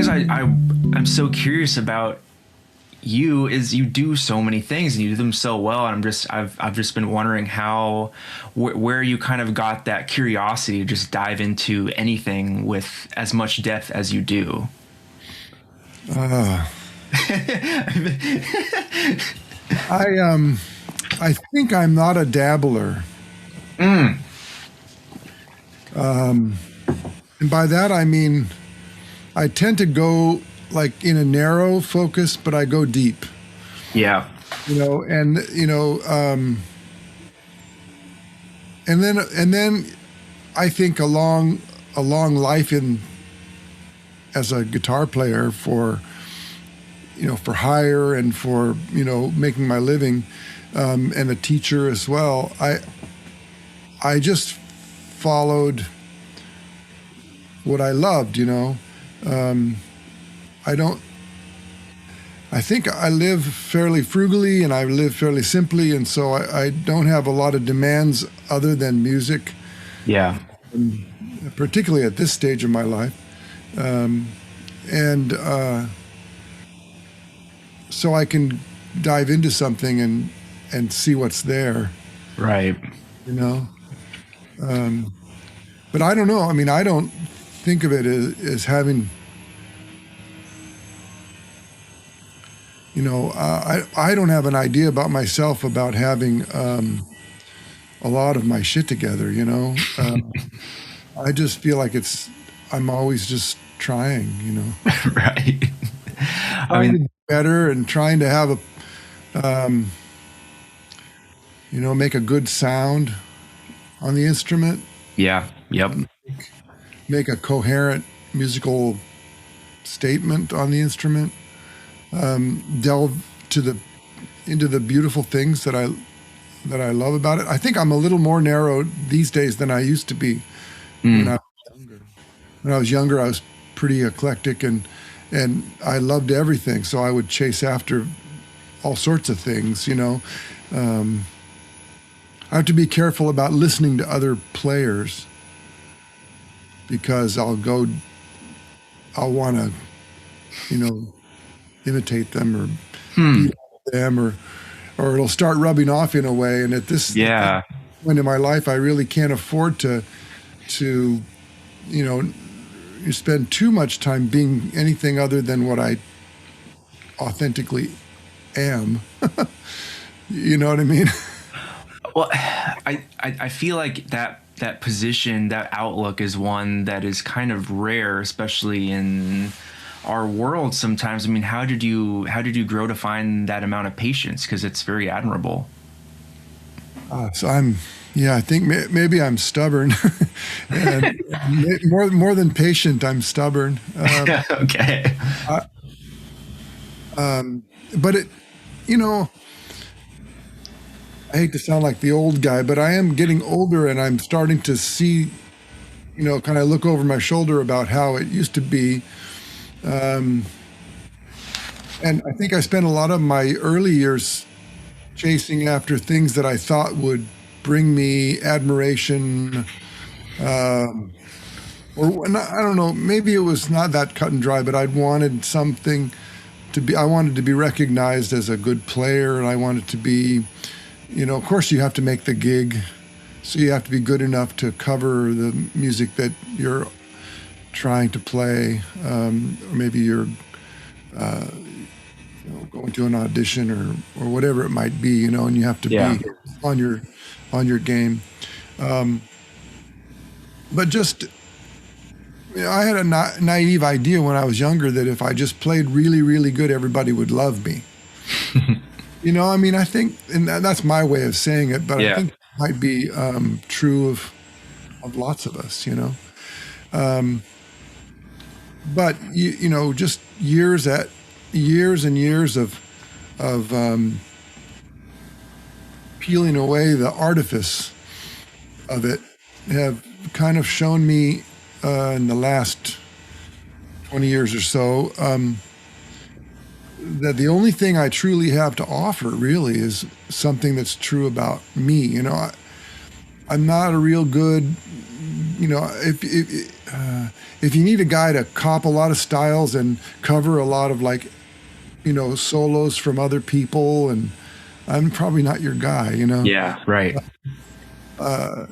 because I'm so curious about you is you do so many things and you do them so well, and I've just been wondering how where you kind of got that curiosity to just dive into anything with as much depth as you do. Uh, I I think I'm not a dabbler. Mm. And by that I mean I tend to go like in a narrow focus, but I go deep. Yeah. And and then I think a long life in as a guitar player for hire and for making my living, and a teacher as well. I just followed what I loved. I don't. I think I live fairly frugally and I live fairly simply, and so I don't have a lot of demands other than music, Yeah. particularly at this stage of my life. And so I can dive into something and see what's there, Right. you know. But I don't know. I mean, I don't think of it as having, I don't have an idea about myself about having a lot of my shit together. I just feel like I'm always just trying. Right. I Trying to mean, do better and trying to have make a good sound on the instrument, yeah. Yep. make a coherent musical statement on the instrument, delve into the beautiful things that I love about it. I think I'm a little more narrow these days than I used to be. When I was younger, I was pretty eclectic and I loved everything. So I would chase after all sorts of things. I have to be careful about listening to other players because I'll want to, imitate them or beat them or it'll start rubbing off in a way. And at this Yeah. point in my life, I really can't afford to you spend too much time being anything other than what I authentically am. You know what I mean? Well, I feel like that position, that outlook is one that is kind of rare, especially in our world sometimes. I mean, how did you grow to find that amount of patience? Because it's very admirable. So I think maybe I'm stubborn, and more than patient. I'm stubborn. Okay. But I hate to sound like the old guy, but I am getting older, and I'm starting to see, kind of look over my shoulder about how it used to be. And I think I spent a lot of my early years chasing after things that I thought would bring me admiration, or I don't know, maybe it was not that cut and dry, but I wanted to be recognized as a good player, and I wanted to be, of course you have to make the gig, so you have to be good enough to cover the music that you're trying to play, or maybe you're going to an audition or whatever it might be, and you have to Yeah. be on your game. But just, I had a naive idea when I was younger that if I just played really, really good, everybody would love me. I mean, I think, and that's my way of saying it, but Yeah. I think it might be true of lots of us, But just years and years of peeling away the artifice of it have kind of shown me in the last 20 years or so that the only thing I truly have to offer really is something that's true about me. I'm not a real good if you need a guy to cop a lot of styles and cover a lot of like, solos from other people, and I'm probably not your guy, Yeah, right. But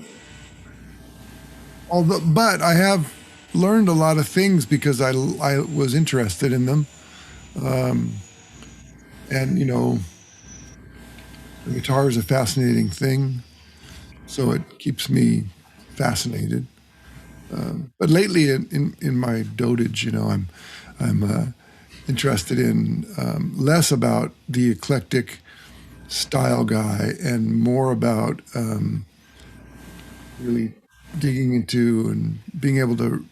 I have learned a lot of things because I was interested in them, and the guitar is a fascinating thing, so it keeps me fascinated. But lately, in my dotage, I'm interested in less about the eclectic style guy and more about really digging into and being able to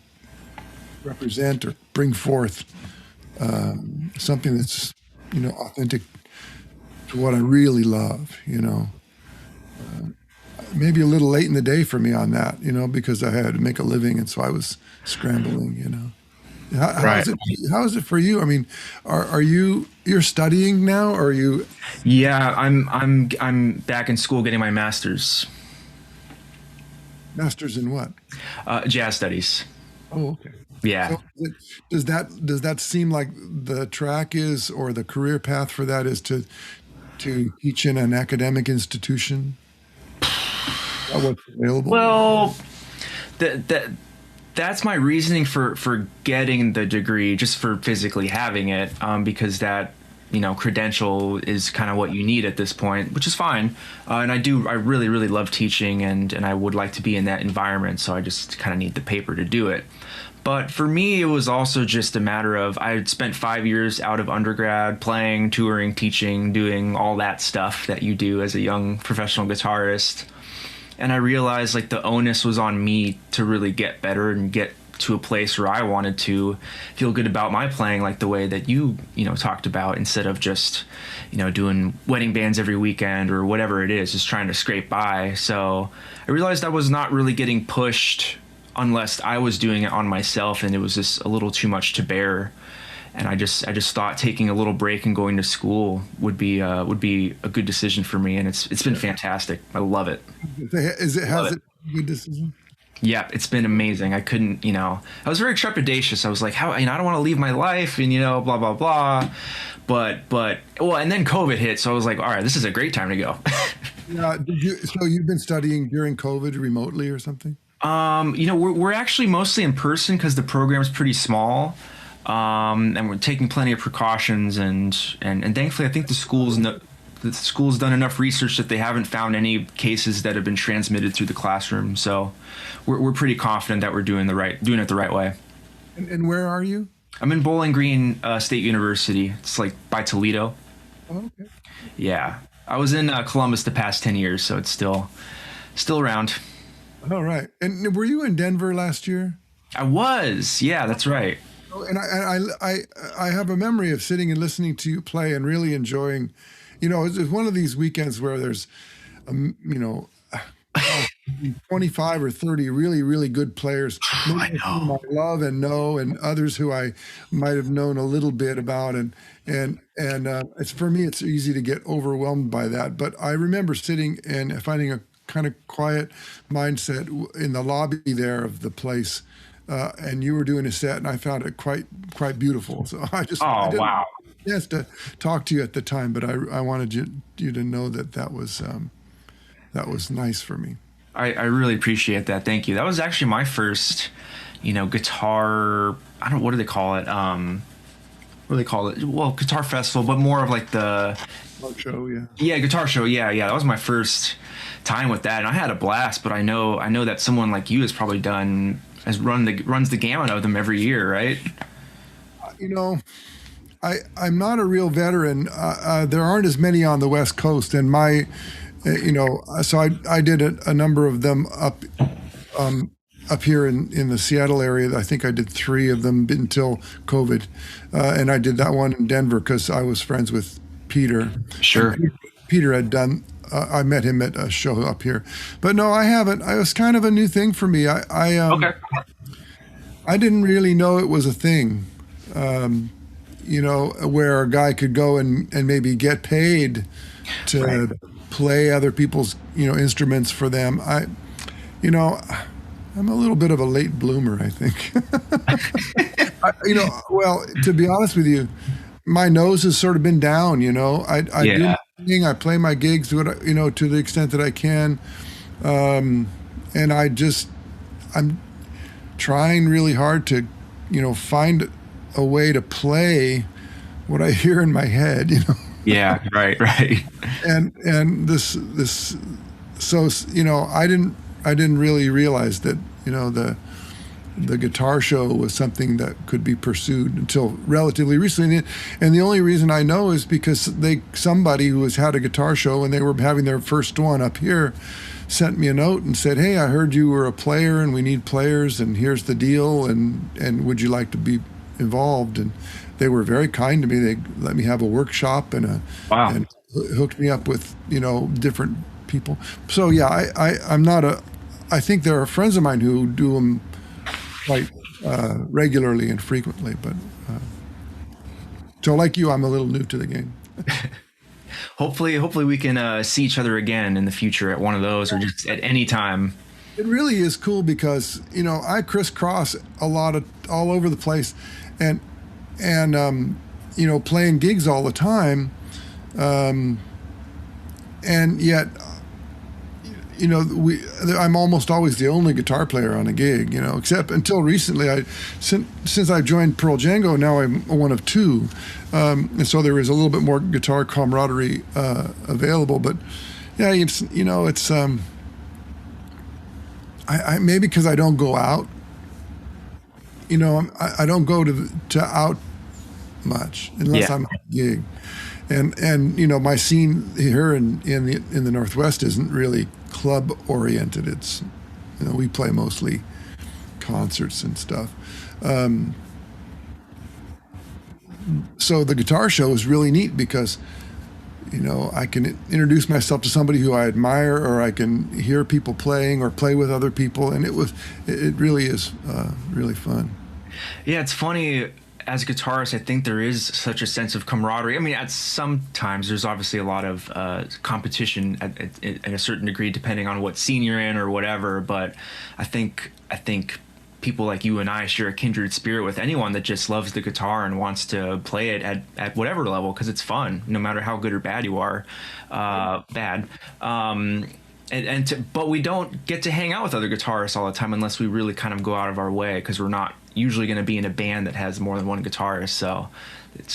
represent or bring forth something that's authentic to what I really love. Maybe a little late in the day for me on that, because I had to make a living, and so I was scrambling. How Right. is it? How is it for you? I mean, you're studying now, or are you Yeah, I'm back in school getting my master's, masters in what? jazz studies. Oh, okay. Yeah. So does that seem like the track is, or the career path for that is to teach in an academic institution? Is that what's available? Well, that that's my reasoning for getting the degree, just for physically having it, because that credential is kind of what you need at this point, which is fine. And I really love teaching, and I would like to be in that environment, so I just kind of need the paper to do it. But for me, it was also just a matter of I had spent 5 years out of undergrad playing, touring, teaching, doing all that stuff that you do as a young professional guitarist. And I realized like the onus was on me to really get better and get to a place where I wanted to feel good about my playing, like the way that you talked about, instead of just doing wedding bands every weekend or whatever it is, just trying to scrape by. So I realized I was not really getting pushed unless I was doing it on myself, and it was just a little too much to bear. And I just thought taking a little break and going to school would be a good decision for me, and it's been fantastic. I love it. Has Love it it. been a good decision? Yeah, it's been amazing. I couldn't, I was very trepidatious. I was like, how, I don't want to leave my life, and blah blah blah. But well, and then COVID hit, so I was like, all right, this is a great time to go. Yeah. So you've been studying during COVID remotely or something? We're actually mostly in person because the program's pretty small, and we're taking plenty of precautions, and thankfully, I think the school's done enough research that they haven't found any cases that have been transmitted through the classroom. So we're pretty confident that we're doing it the right way. And where are you? I'm in Bowling Green State University. It's like by Toledo. Oh, okay. Yeah, I was in Columbus the past 10 years, so it's still around. All right. And were you in Denver last year? I was. Yeah, that's right. Oh, and I have a memory of sitting and listening to you play and really enjoying. It's one of these weekends where there's, you know, 25 or 30 really good players, I many of whom I know. love and know, and others who I might have known a little bit about, and it's, for me it's easy to get overwhelmed by that. But I remember sitting and finding a kind of quiet mindset in the lobby there of the place, and you were doing a set, and I found it quite beautiful. So I Oh, didn't wow. yes to talk to you at the time, but I wanted you to know that was nice for me. I really appreciate that. Thank you. That was actually my first, guitar. I don't. What do they call it? What do they call it? Well, guitar festival, but more of like the Art show, yeah. yeah guitar show. Yeah. That was my first time with that, and I had a blast. But I know that someone like you runs the gamut of them every year, right? You know, I'm not a real veteran. There aren't as many on the West Coast, and so I did a number of them up here in the Seattle area. I think I did three of them until COVID, and I did that one in Denver because I was friends with Peter. And Sure. Peter had done. I met him at a show up here, but no, I haven't. It was kind of a new thing for me. Okay. I didn't really know it was a thing. Where a guy could go and maybe get paid to Right. play other people's instruments for them. You know I'm a little bit of a late bloomer, I think. Well, to be honest with you, my nose has sort of been down. I do Yeah. my thing, I play my gigs, to the extent that I can, and I'm trying really hard to, find a way to play what I hear in my head. Yeah. Right. Right. And this so I didn't really realize that the guitar show was something that could be pursued until relatively recently. And the only reason I know is because somebody who has had a guitar show and they were having their first one up here sent me a note and said, "Hey, I heard you were a player and we need players and here's the deal and would you like to be involved?" And they were very kind to me. They let me have a workshop Wow. and hooked me up with different people. So yeah, I'm not I think there are friends of mine who do them quite regularly and frequently, but so like you, I'm a little new to the game. Hopefully we can see each other again in the future at one of those or just at any time. It really is cool because I crisscross all over the place, and playing gigs all the time, and yet I'm almost always the only guitar player on a gig, except until recently. Since I joined Pearl Django, now I'm one of two, and so there is a little bit more guitar camaraderie available. But yeah, it's I maybe because I don't go out, I don't go to out much unless Yeah. I'm on a gig, and my scene here in the Northwest isn't really club oriented. It's we play mostly concerts and stuff. So the guitar show is really neat because I can introduce myself to somebody who I admire, or I can hear people playing or play with other people, and it really is really fun. Yeah, it's funny. As a guitarist, I think there is such a sense of camaraderie. I mean, at some times there's obviously a lot of competition at a certain degree, depending on what scene you're in or whatever. But I think people like you and I share a kindred spirit with anyone that just loves the guitar and wants to play it at whatever level because it's fun, no matter how good or bad you are. Bad. But we don't get to hang out with other guitarists all the time unless we really kind of go out of our way because we're not usually going to be in a band that has more than one guitarist. So it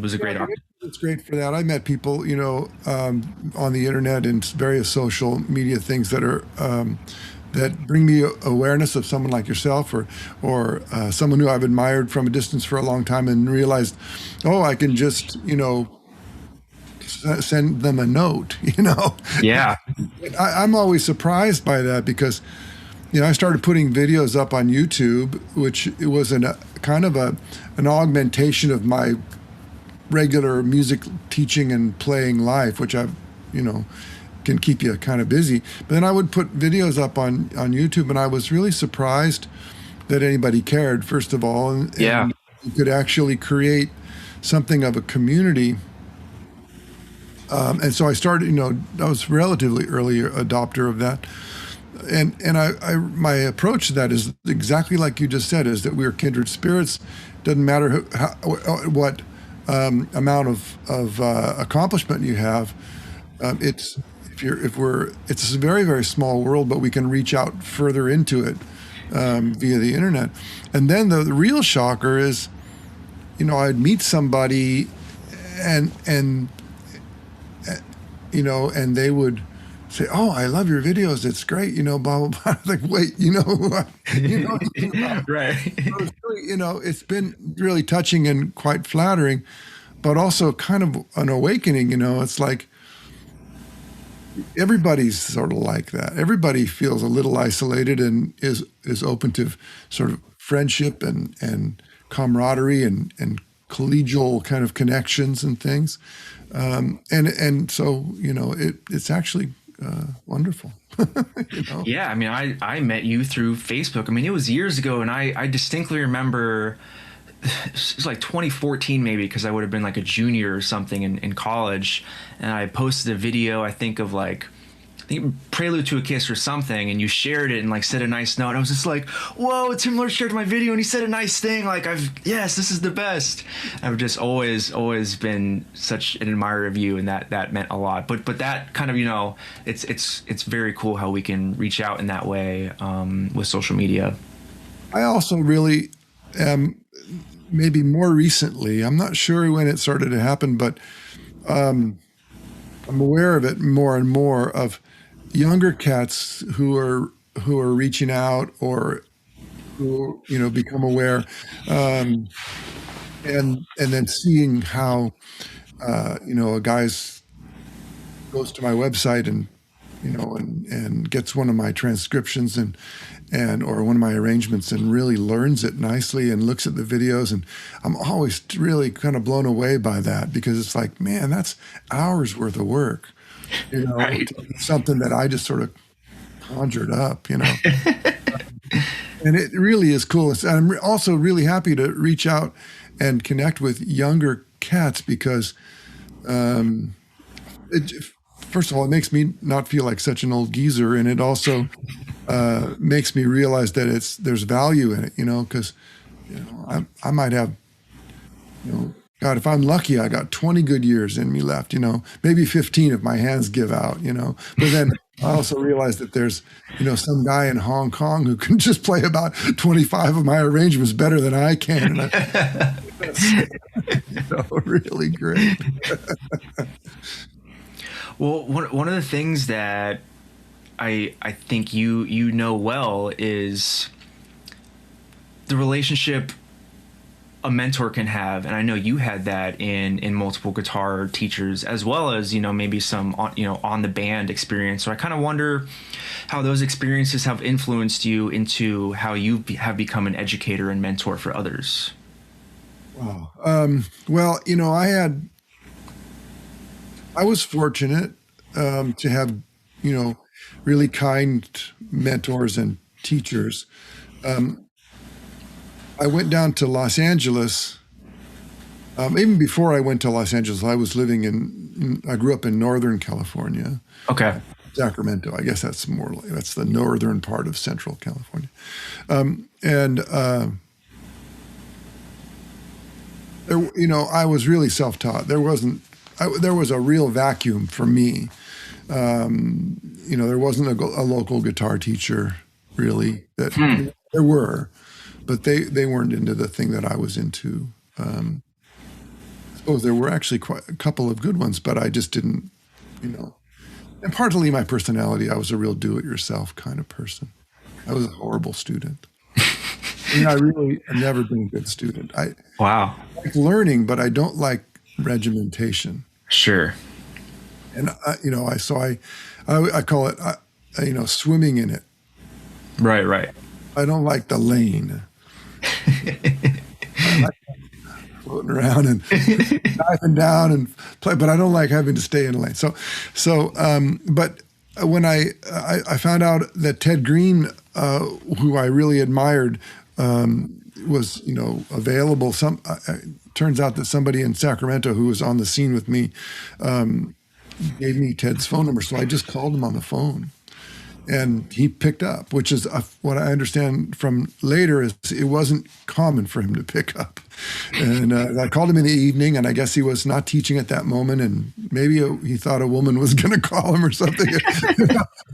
was a great opportunity. It's great for that. I met people, on the internet and various social media things that bring me awareness of someone like yourself, or someone who I've admired from a distance for a long time, and realized, oh, I can just send them a note. Yeah. I'm always surprised by that because I started putting videos up on YouTube, which it was an augmentation of my regular music teaching and playing life, which I've can keep you kind of busy. But then I would put videos up on YouTube, and I was really surprised that anybody cared, first of all, and you could actually create something of a community. And so I started, I was relatively early adopter of that. And my approach to that is exactly like you just said, is that we are kindred spirits. Doesn't matter what amount of accomplishment you have. It's a very, very small world, but we can reach out further into it via the internet. And then the real shocker is, I'd meet somebody and they would say, "Oh, I love your videos. It's great." Blah blah blah. Like, wait, Right. So it's been really touching and quite flattering, but also kind of an awakening. It's like everybody's sort of like that. Everybody feels a little isolated and is open to sort of friendship and camaraderie and collegial kind of connections and things. And so it's actually wonderful. Yeah, I mean, I met you through Facebook. I mean, it was years ago, and I distinctly remember it was like 2014 maybe, because I would have been like a junior or something in college, and I posted a video, I think, of like think Prelude to a Kiss or something, and you shared it and like said a nice note. And I was just like, whoa, Tim Lerch shared my video and he said a nice thing. Like yes, this is the best. I've just always been such an admirer of you, and that meant a lot. But that kind of, it's very cool how we can reach out in that way with social media. I also really am, maybe more recently, I'm not sure when it started to happen, but I'm aware of it more and more, of younger cats who are reaching out, or who become aware, and then seeing how a guy's goes to my website and and gets one of my transcriptions and or one of my arrangements and really learns it nicely and looks at the videos, and I'm always really kind of blown away by that, because it's like, man, that's hours worth of work, Right. something that I just sort of conjured up, and it really is cool. I'm also really happy to reach out and connect with younger cats, because it, first of all, it makes me not feel like such an old geezer, and it also makes me realize that there's value in it, because I might have, God, if I'm lucky, I got 20 good years in me left, maybe 15 if my hands give out, but then I also realize that there's, some guy in Hong Kong who can just play about 25 of my arrangements better than I can. And that's really great. Well, one of the things that I think you know well is the relationship a mentor can have, and I know you had that in multiple guitar teachers, as well as maybe some on the band experience. So I kind of wonder how those experiences have influenced you into how you have become an educator and mentor for others. Wow. Well, I was fortunate to have, really kind mentors and teachers. I went down to Los Angeles. Even before I went to Los Angeles, I was living I grew up in Northern California. Okay. Sacramento. I guess that's that's the northern part of Central California. And I was really self-taught. There was a real vacuum for me. There wasn't a local guitar teacher really. There were, but they weren't into the thing that I was into. I suppose there were actually quite a couple of good ones, but I just didn't, and partly my personality. I was a real do-it-yourself kind of person. I was a horrible student. I really have never been a good student. Wow. I like learning, but I don't like regimentation. Sure. And I call it swimming in it. Right. I don't like the lane. I like floating around and diving down and play, but I don't like having to stay in a lane. But when I found out that Ted Green, who I really admired, was available. Turns out that somebody in Sacramento who was on the scene with me gave me Ted's phone number, so I just called him on the phone, and he picked up. Which is what I understand from later is it wasn't common for him to pick up. And I called him in the evening, and I guess he was not teaching at that moment, and maybe he thought a woman was going to call him or something.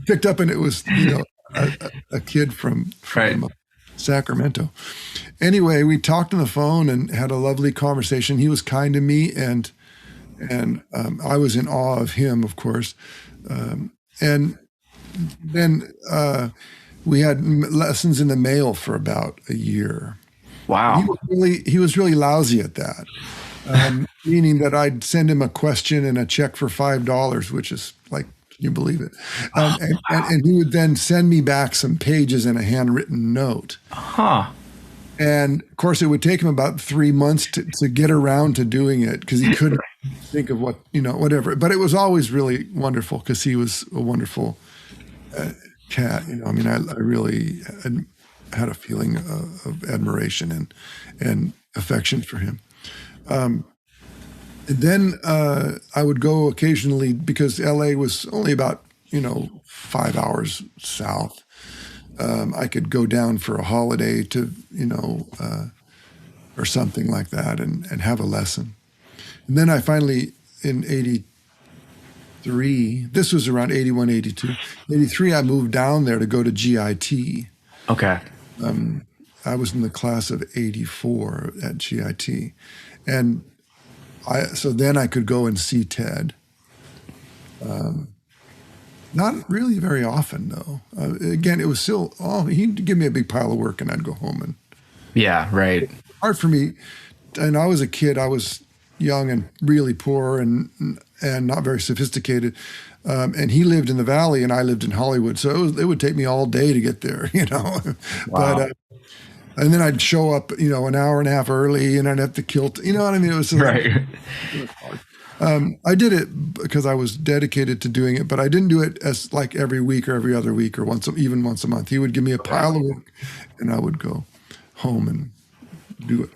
Picked up, and it was a kid from Right. Sacramento. Anyway, we talked on the phone and had a lovely conversation. He was kind to me, and I was in awe of him, of course. And then we had lessons in the mail for about a year. Wow. He was really lousy at that, meaning that I'd send him a question and a check for $5, which is like, can you believe it? And he would then send me back some pages and a handwritten note. Huh. And of course, it would take him about 3 months to get around to doing it, because he couldn't think of whatever. But it was always really wonderful, because he was a wonderful cat. I really had a feeling of admiration and affection for him. Then I would go occasionally, because LA was only about 5 hours south. I could go down for a holiday to, or something like that, and have a lesson. And then I finally, in 83, this was around 81, 82, 83, I moved down there to go to GIT. Okay. I was in the class of 84 at GIT. And so then I could go and see Ted. Not really very often, though. Again, it was still, he'd give me a big pile of work and I'd go home. And Yeah, right. hard for me. And I was a kid. I was young and really poor and not very sophisticated. And he lived in the Valley and I lived in Hollywood. So it would take me all day to get there, Wow. But and then I'd show up, an hour and a half early, and I'd have to kill. You know what I mean? It was Right. it was hard. I did it because I was dedicated to doing it, but I didn't do it as like every week or every other week or even once a month. He would give me a pile of work, and I would go home and do it.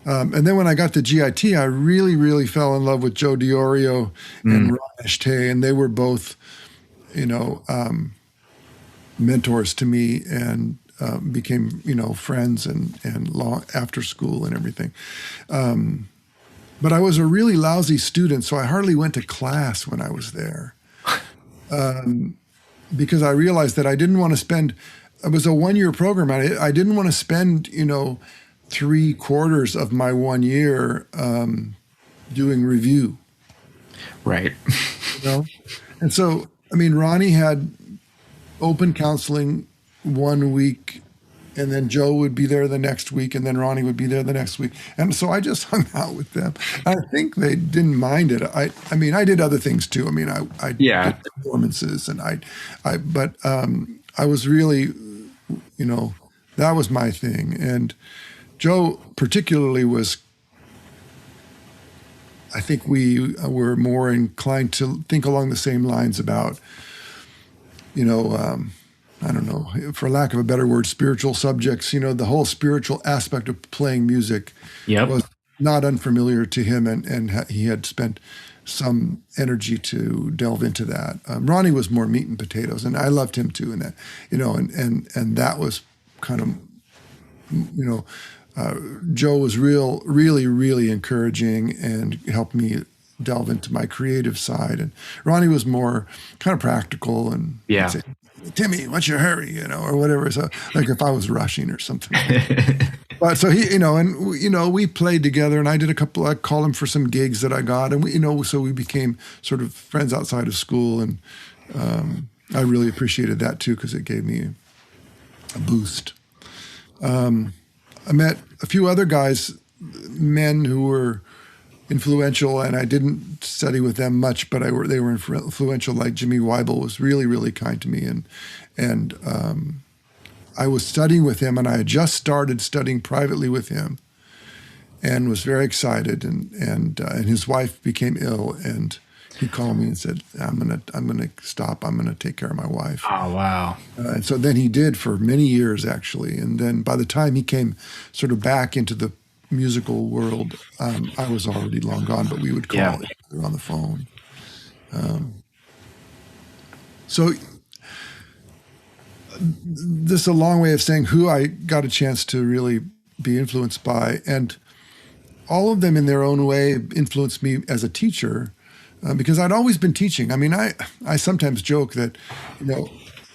And then when I got to GIT, I really, really fell in love with Joe Diorio and Ron Ashtay, and they were both, mentors to me, and became, friends and long after school and everything. But I was a really lousy student, so I hardly went to class when I was there, because I realized that I didn't want to spend. It was a 1-year program. I didn't want to spend, 3/4 of my 1 year doing review. Right. And so, Ronnie had open counseling 1 week, and then Joe would be there the next week, and then Ronnie would be there the next week. And so I just hung out with them. I think they didn't mind it. I did other things too. I Yeah. did performances, and but I was really, that was my thing. And Joe particularly was, I think we were more inclined to think along the same lines about, I don't know, for lack of a better word, spiritual subjects. The whole spiritual aspect of playing music Yep. was not unfamiliar to him, and he had spent some energy to delve into that. Ronnie was more meat and potatoes, and I loved him too in that, and that was kind of, Joe was really, really encouraging and helped me delve into my creative side. And Ronnie was more kind of practical and Yeah. would say, Timmy, what's your hurry, or whatever. So like if I was rushing or something. But so he, we played together, and I called him for some gigs that I got, and so we became sort of friends outside of school. And I really appreciated that too, because it gave me a boost. I met a few other guys, men who were influential, and I didn't study with them much, but they were influential. Like Jimmy Weibel was really, really kind to me, and I was studying with him, and I had just started studying privately with him, and was very excited. And his wife became ill, and he called me and said, "I'm gonna stop. I'm gonna take care of my wife." Oh, wow. And so then he did for many years, actually. And then by the time he came sort of back into the musical world, I was already long gone, but we would call each other on the phone. So this is a long way of saying who I got a chance to really be influenced by. And all of them in their own way influenced me as a teacher, because I'd always been teaching. I sometimes joke that,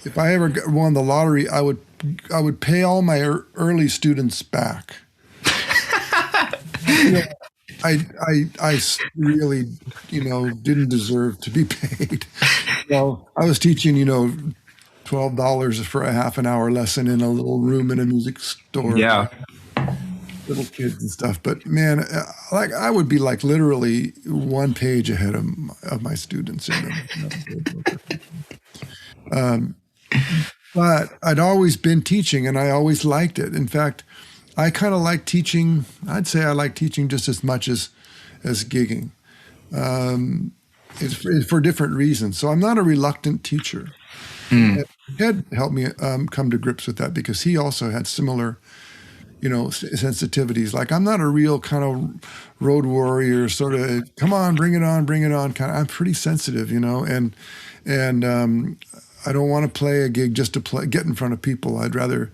if I ever won the lottery, I would pay all my early students back. I really, didn't deserve to be paid. I was teaching, $12 for a half an hour lesson in a little room in a music store. Yeah. Little kids and stuff. But man, I would be like literally one page ahead of my students. But I'd always been teaching, and I always liked it. In fact, I kind of like teaching. I'd say I like teaching just as much as gigging. It's for different reasons. So I'm not a reluctant teacher. Ed helped me come to grips with that, because he also had similar sensitivities. Like I'm not a real kind of road warrior, sort of come on, bring it on kind of. I'm pretty sensitive, and I don't want to play a gig just to get in front of people. I'd rather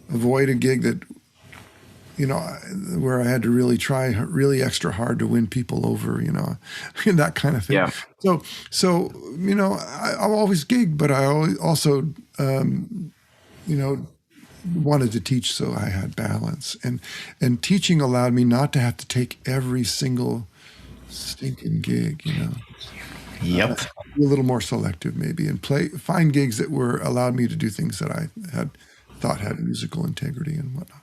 avoid a gig that where I had to really try really extra hard to win people over, and that kind of thing. Yeah. So I'll always gig, but I also wanted to teach, so I had balance, and teaching allowed me not to have to take every single stinking gig, Yep. Be a little more selective maybe, and find gigs that allowed me to do things that I had thought had musical integrity and whatnot.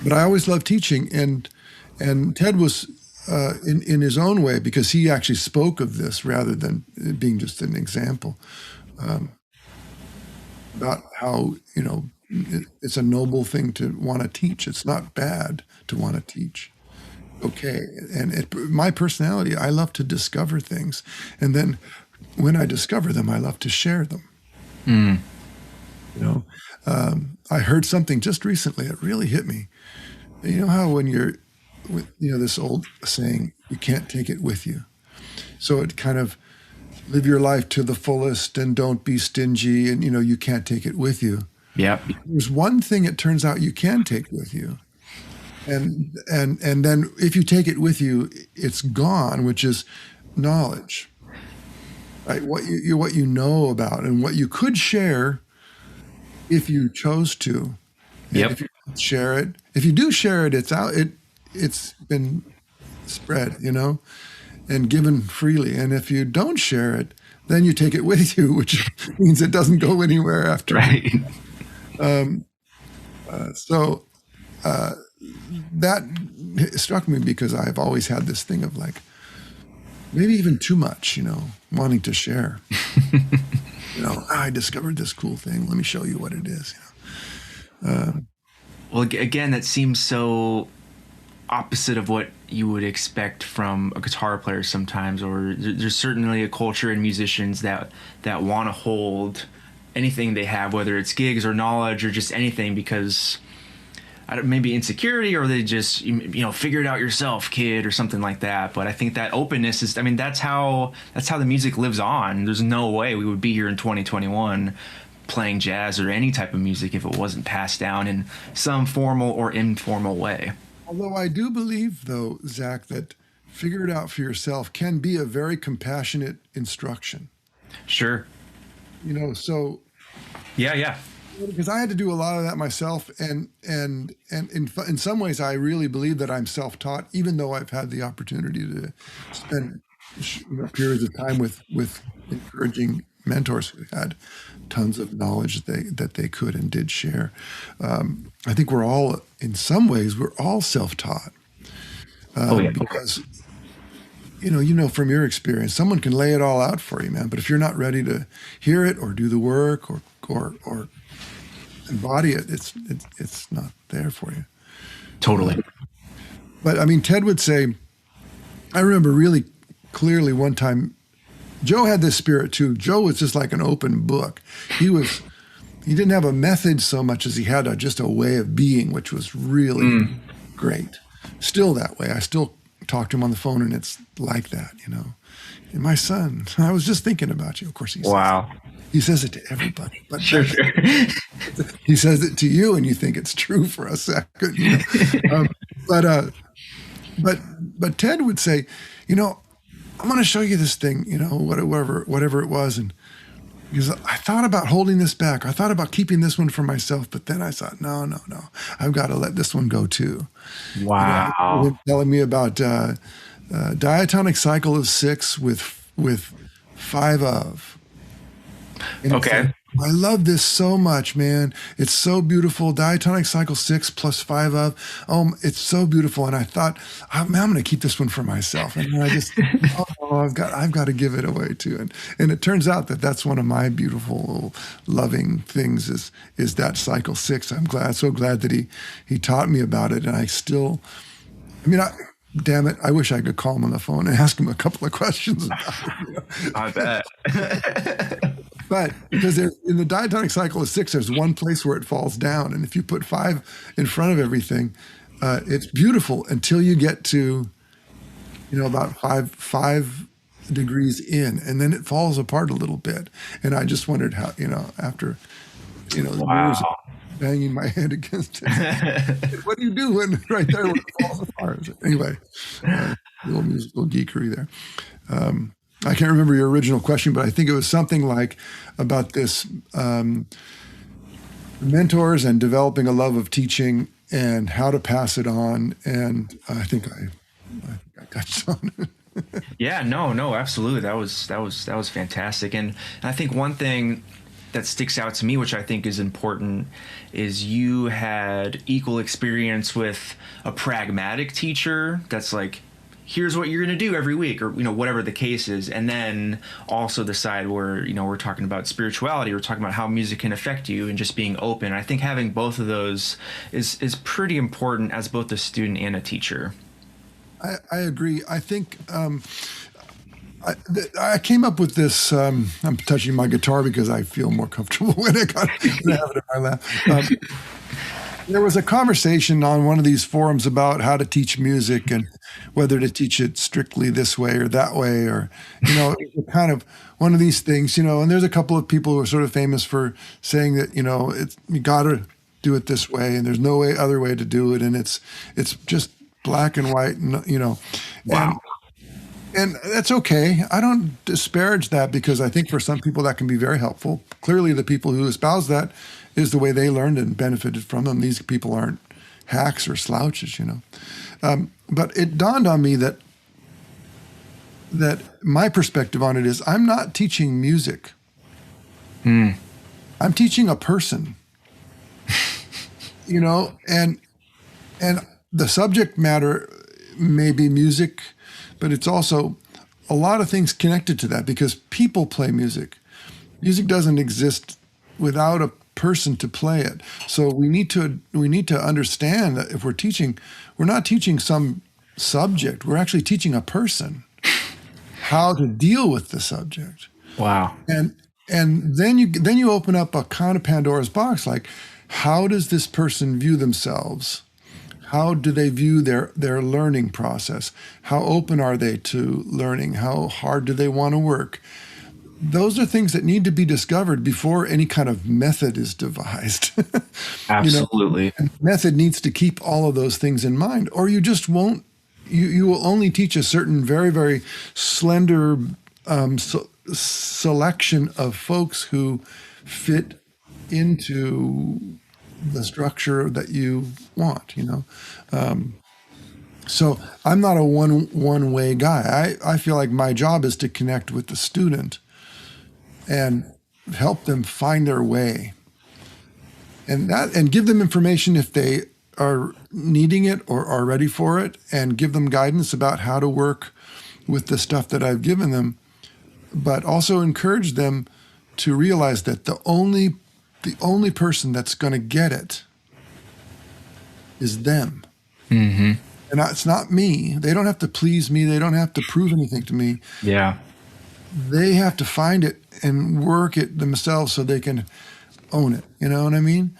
But I always loved teaching, and Ted was in his own way, because he actually spoke of this rather than it being just an example, about how it's a noble thing to want to teach. It's not bad to want to teach. Okay, and my personality, I love to discover things, and then when I discover them, I love to share them. I heard something just recently that really hit me. You know how when you're with this old saying, you can't take it with you. So it kind of live your life to the fullest and don't be stingy, and you can't take it with you. Yeah. There's one thing it turns out you can take with you. And then if you take it with you, it's gone, which is knowledge, right? What you know about and what you could share if you chose to. And Yep. if you share it, if you do share it, it's out. It's been spread, and given freely. And if you don't share it, then you take it with you, which means it doesn't go anywhere after. Right. That struck me because I've always had this thing of like, maybe even too much, wanting to share. I discovered this cool thing. Let me show you what it is. Well, again, that seems so opposite of what you would expect from a guitar player sometimes, or there's certainly a culture in musicians that want to hold anything they have, whether it's gigs or knowledge or just anything, because maybe insecurity, or they just figure it out yourself, kid, or something like that. But I think that openness is, that's how the music lives on. There's no way we would be here in 2021 playing jazz or any type of music if it wasn't passed down in some formal or informal way. Although I do believe, though, Zach, that figure it out for yourself can be a very compassionate instruction. Sure. So Yeah. because I had to do a lot of that myself, and in some ways I really believe that I'm self-taught, even though I've had the opportunity to spend periods of time with encouraging mentors who had tons of knowledge that they could and did share. I think we're all, in some ways, we're all self-taught. Because from your experience, someone can lay it all out for you, man. But if you're not ready to hear it or do the work or embody it, it's not there for you. Totally. But Ted would say, I remember really clearly one time, Joe had this spirit too. Joe was just like an open book. He didn't have a method so much as he had just a way of being, which was really great. Still that way. I still talk to him on the phone, and it's like that, And my son, I was just thinking about you. Of course, he says it to everybody, but Sure. he says it to you, and you think it's true for a second. But Ted would say, I'm going to show you this thing, whatever it was, and because I thought about holding this back, I thought about keeping this one for myself, but then I thought, no, I've got to let this one go too. Wow. Telling me about diatonic cycle of 6 with 5 of. And Okay. I love this so much, man. It's so beautiful. Diatonic cycle 6 plus 5 of. Oh, it's so beautiful. And I thought, I'm going to keep this one for myself. And then I just, I've got to give it away too. And it turns out that that's one of my beautiful, loving things is that cycle 6. I'm so glad that he taught me about it. And I still, damn it, I wish I could call him on the phone and ask him a couple of questions about it. I bet. But because in the diatonic cycle of 6, there's one place where it falls down, and if you put 5 in front of everything, it's beautiful until you get to about five degrees in, and then it falls apart a little bit. And I just wondered how after years of Wow. banging my head against it, what do you do when right there when it falls apart? Anyway, a little musical geekery there. I can't remember your original question, but I think it was something like about this mentors and developing a love of teaching and how to pass it on. And I think I touched on it. Yeah, no, absolutely. That was fantastic. And I think one thing that sticks out to me, which I think is important, is you had equal experience with a pragmatic teacher that's like, here's what you're going to do every week, or whatever the case is, and then also the side where we're talking about spirituality, we're talking about how music can affect you, and just being open. I think having both of those is pretty important as both a student and a teacher. I agree. I think I came up with this. I'm touching my guitar because I feel more comfortable when I have it in my lap. There was a conversation on one of these forums about how to teach music and whether to teach it strictly this way or that way, or kind of one of these things. And there's a couple of people who are sort of famous for saying that you got to do it this way, and there's no other way to do it, and it's just black and white, Wow. and that's okay. I don't disparage that, because I think for some people that can be very helpful. Clearly, the people who espouse that is the way they learned and benefited from them. These people aren't hacks or slouches, But it dawned on me that my perspective on it is I'm not teaching music. I'm teaching a person, and the subject matter may be music, but it's also a lot of things connected to that, because people play music. Music doesn't exist without a person to play it. So we need to understand that if we're teaching, we're not teaching some subject. We're actually teaching a person how to deal with the subject. Wow. And then you open up a kind of Pandora's box, like, how does this person view themselves? How do they view their learning process? How open are they to learning? How hard do they want to work? Those are things that need to be discovered before any kind of method is devised. Absolutely. And method needs to keep all of those things in mind, or you just won't. You will only teach a certain very, very slender selection of folks who fit into the structure that you want. So I'm not a one way guy. I feel like my job is to connect with the student and help them find their way, and give them information if they are needing it or are ready for it, and give them guidance about how to work with the stuff that I've given them, but also encourage them to realize that the only person that's going to get it is them. Mm-hmm. And it's not me. They don't have to please me. They don't have to prove anything to me. Yeah. They have to find it and work it themselves so they can own it. You know what I mean?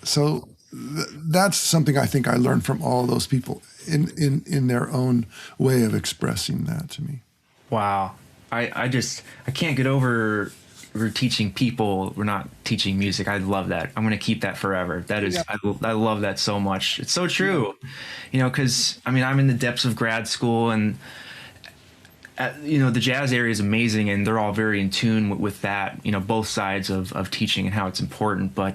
So that's something I think I learned from all those people in their own way of expressing that to me. Wow. I can't get over we're teaching people, we're not teaching music. I love that. I'm going to keep that forever. That is, yeah. I love that so much. It's so true, because I'm in the depths of grad school, and the jazz area is amazing, and they're all very in tune with that, both sides of teaching and how it's important. But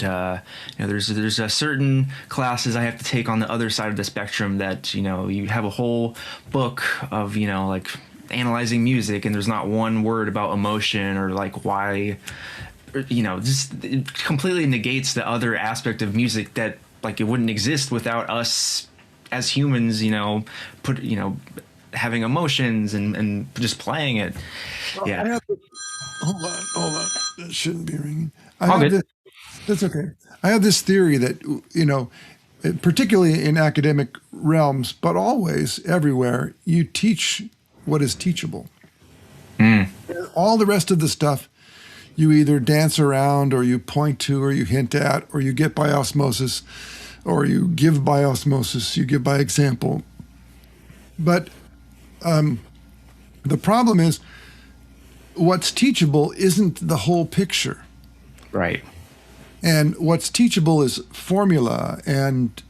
there's a certain classes I have to take on the other side of the spectrum that you have a whole book of like analyzing music, and there's not one word about emotion or like why, just it completely negates the other aspect of music that like it wouldn't exist without us as humans, having emotions and just playing it. Well, Yeah. Hold on. That shouldn't be ringing. That's okay. I have this theory that, particularly in academic realms, but always everywhere, you teach what is teachable. Mm. All the rest of the stuff, you either dance around or you point to or you hint at or you get by osmosis or you give by osmosis, you give by example. But the problem is what's teachable isn't the whole picture. Right. And what's teachable is formula and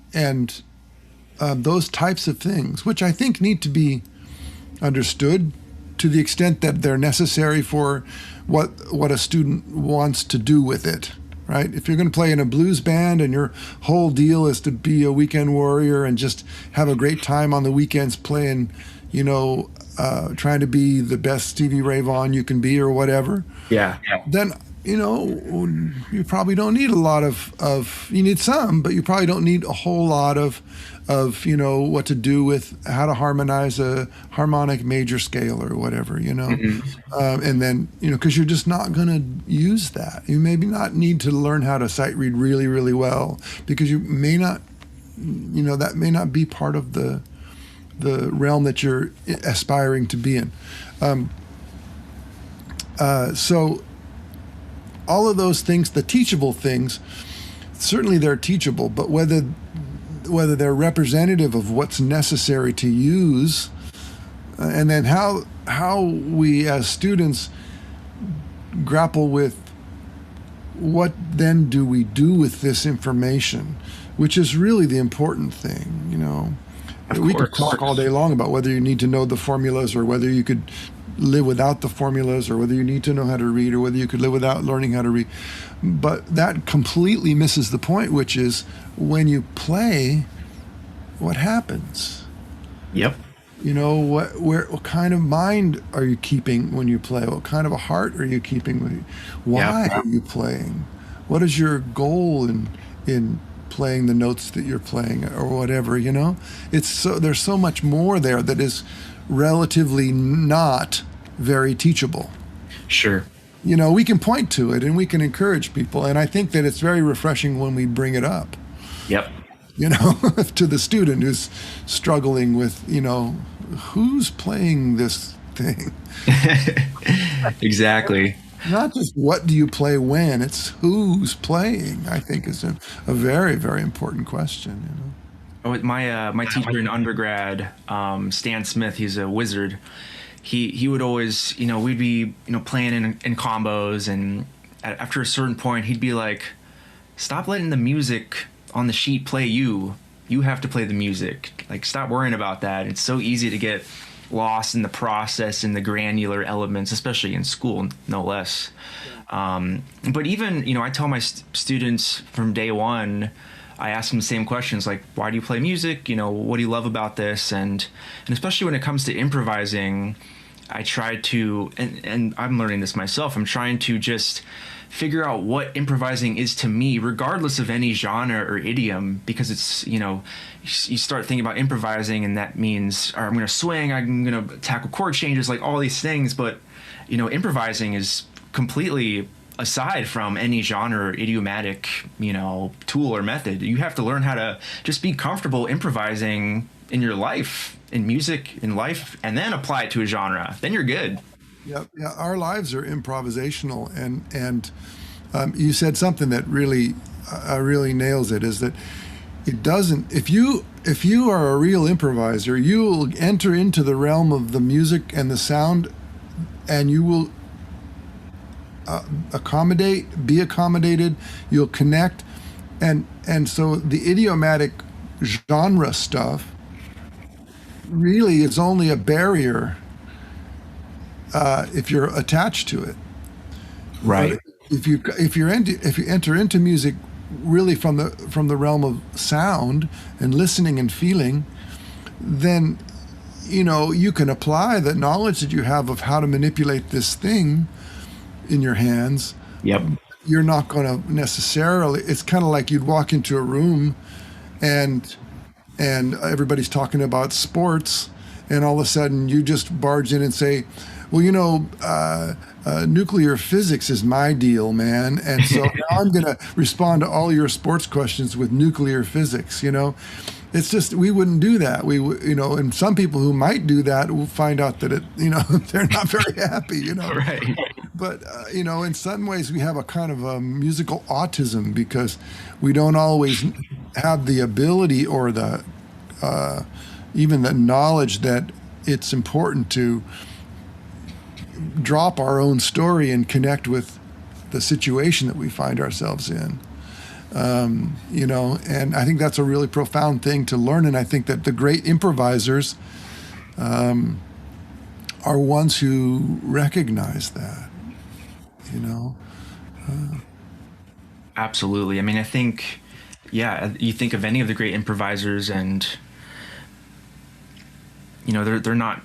those types of things, which I think need to be understood to the extent that they're necessary for what a student wants to do with it, right? If you're going to play in a blues band and your whole deal is to be a weekend warrior and just have a great time on the weekends playing, trying to be the best Stevie Ray Vaughan you can be or whatever, Yeah. then you probably don't need a lot of you need some, but you probably don't need a whole lot of what to do with how to harmonize a harmonic major scale or whatever, and then because you're just not going to use that. You maybe not need to learn how to sight read really, really well because you may not, that may not be part of the realm that you're aspiring to be in. So all of those things, the teachable things, certainly they're teachable, but whether they're representative of what's necessary to use, and then how we as students grapple with what then do we do with this information, which is really the important thing. We could talk all day long about whether you need to know the formulas or whether you could live without the formulas or whether you need to know how to read or whether you could live without learning how to read. But that completely misses the point, which is when you play, what happens? Yep. What kind of mind are you keeping when you play? What kind of a heart are you keeping? Why are you playing? What is your goal in playing the notes that you're playing or whatever, there's so much more there that is relatively not very teachable. Sure. We can point to it and we can encourage people. And I think that it's very refreshing when we bring it up. Yep. To the student who's struggling with, who's playing this thing? Exactly. Not just what do you play when, it's who's playing, I think is a very, very important question. My teacher in undergrad, Stan Smith, he's a wizard. He would always, we'd be, playing in combos, and after a certain point, he'd be like, "Stop letting the music on the sheet play you. You have to play the music. Like, stop worrying about that. It's so easy to get lost in the process and the granular elements, especially in school, no less." But even, I tell my students from day one, I ask them the same questions, like, why do you play music? What do you love about this? And especially when it comes to improvising, I try to, and I'm learning this myself, I'm trying to just figure out what improvising is to me, regardless of any genre or idiom, because it's, you start thinking about improvising and that means, I'm going to swing, I'm going to tackle chord changes, like all these things. But, improvising is completely aside from any genre or idiomatic, tool or method. You have to learn how to just be comfortable improvising in your life, in music, in life, and then apply it to a genre. Then you're good. Yeah. Our lives are improvisational, and you said something that really nails it. Is that it doesn't. If you are a real improviser, you will enter into the realm of the music and the sound, and you will be accommodated. You'll connect, and so the idiomatic genre stuff really is only a barrier if you're attached to it. Right. But if you enter into music really from the realm of sound and listening and feeling, then you can apply the knowledge that you have of how to manipulate this thing in your hands. Yep. You're not going to necessarily. It's kind of like you'd walk into a room, and everybody's talking about sports, and all of a sudden you just barge in and say, well, nuclear physics is my deal, man. And so now I'm going to respond to all your sports questions with nuclear physics, It's just we wouldn't do that. And some people who might do that will find out that they're not very happy. Right. But in some ways we have a kind of a musical autism because we don't always have the ability or the even the knowledge that it's important to drop our own story and connect with the situation that we find ourselves in. And I think that's a really profound thing to learn. And I think that the great improvisers are ones who recognize that, Absolutely. I mean, I think, yeah, you think of any of the great improvisers, and they're not,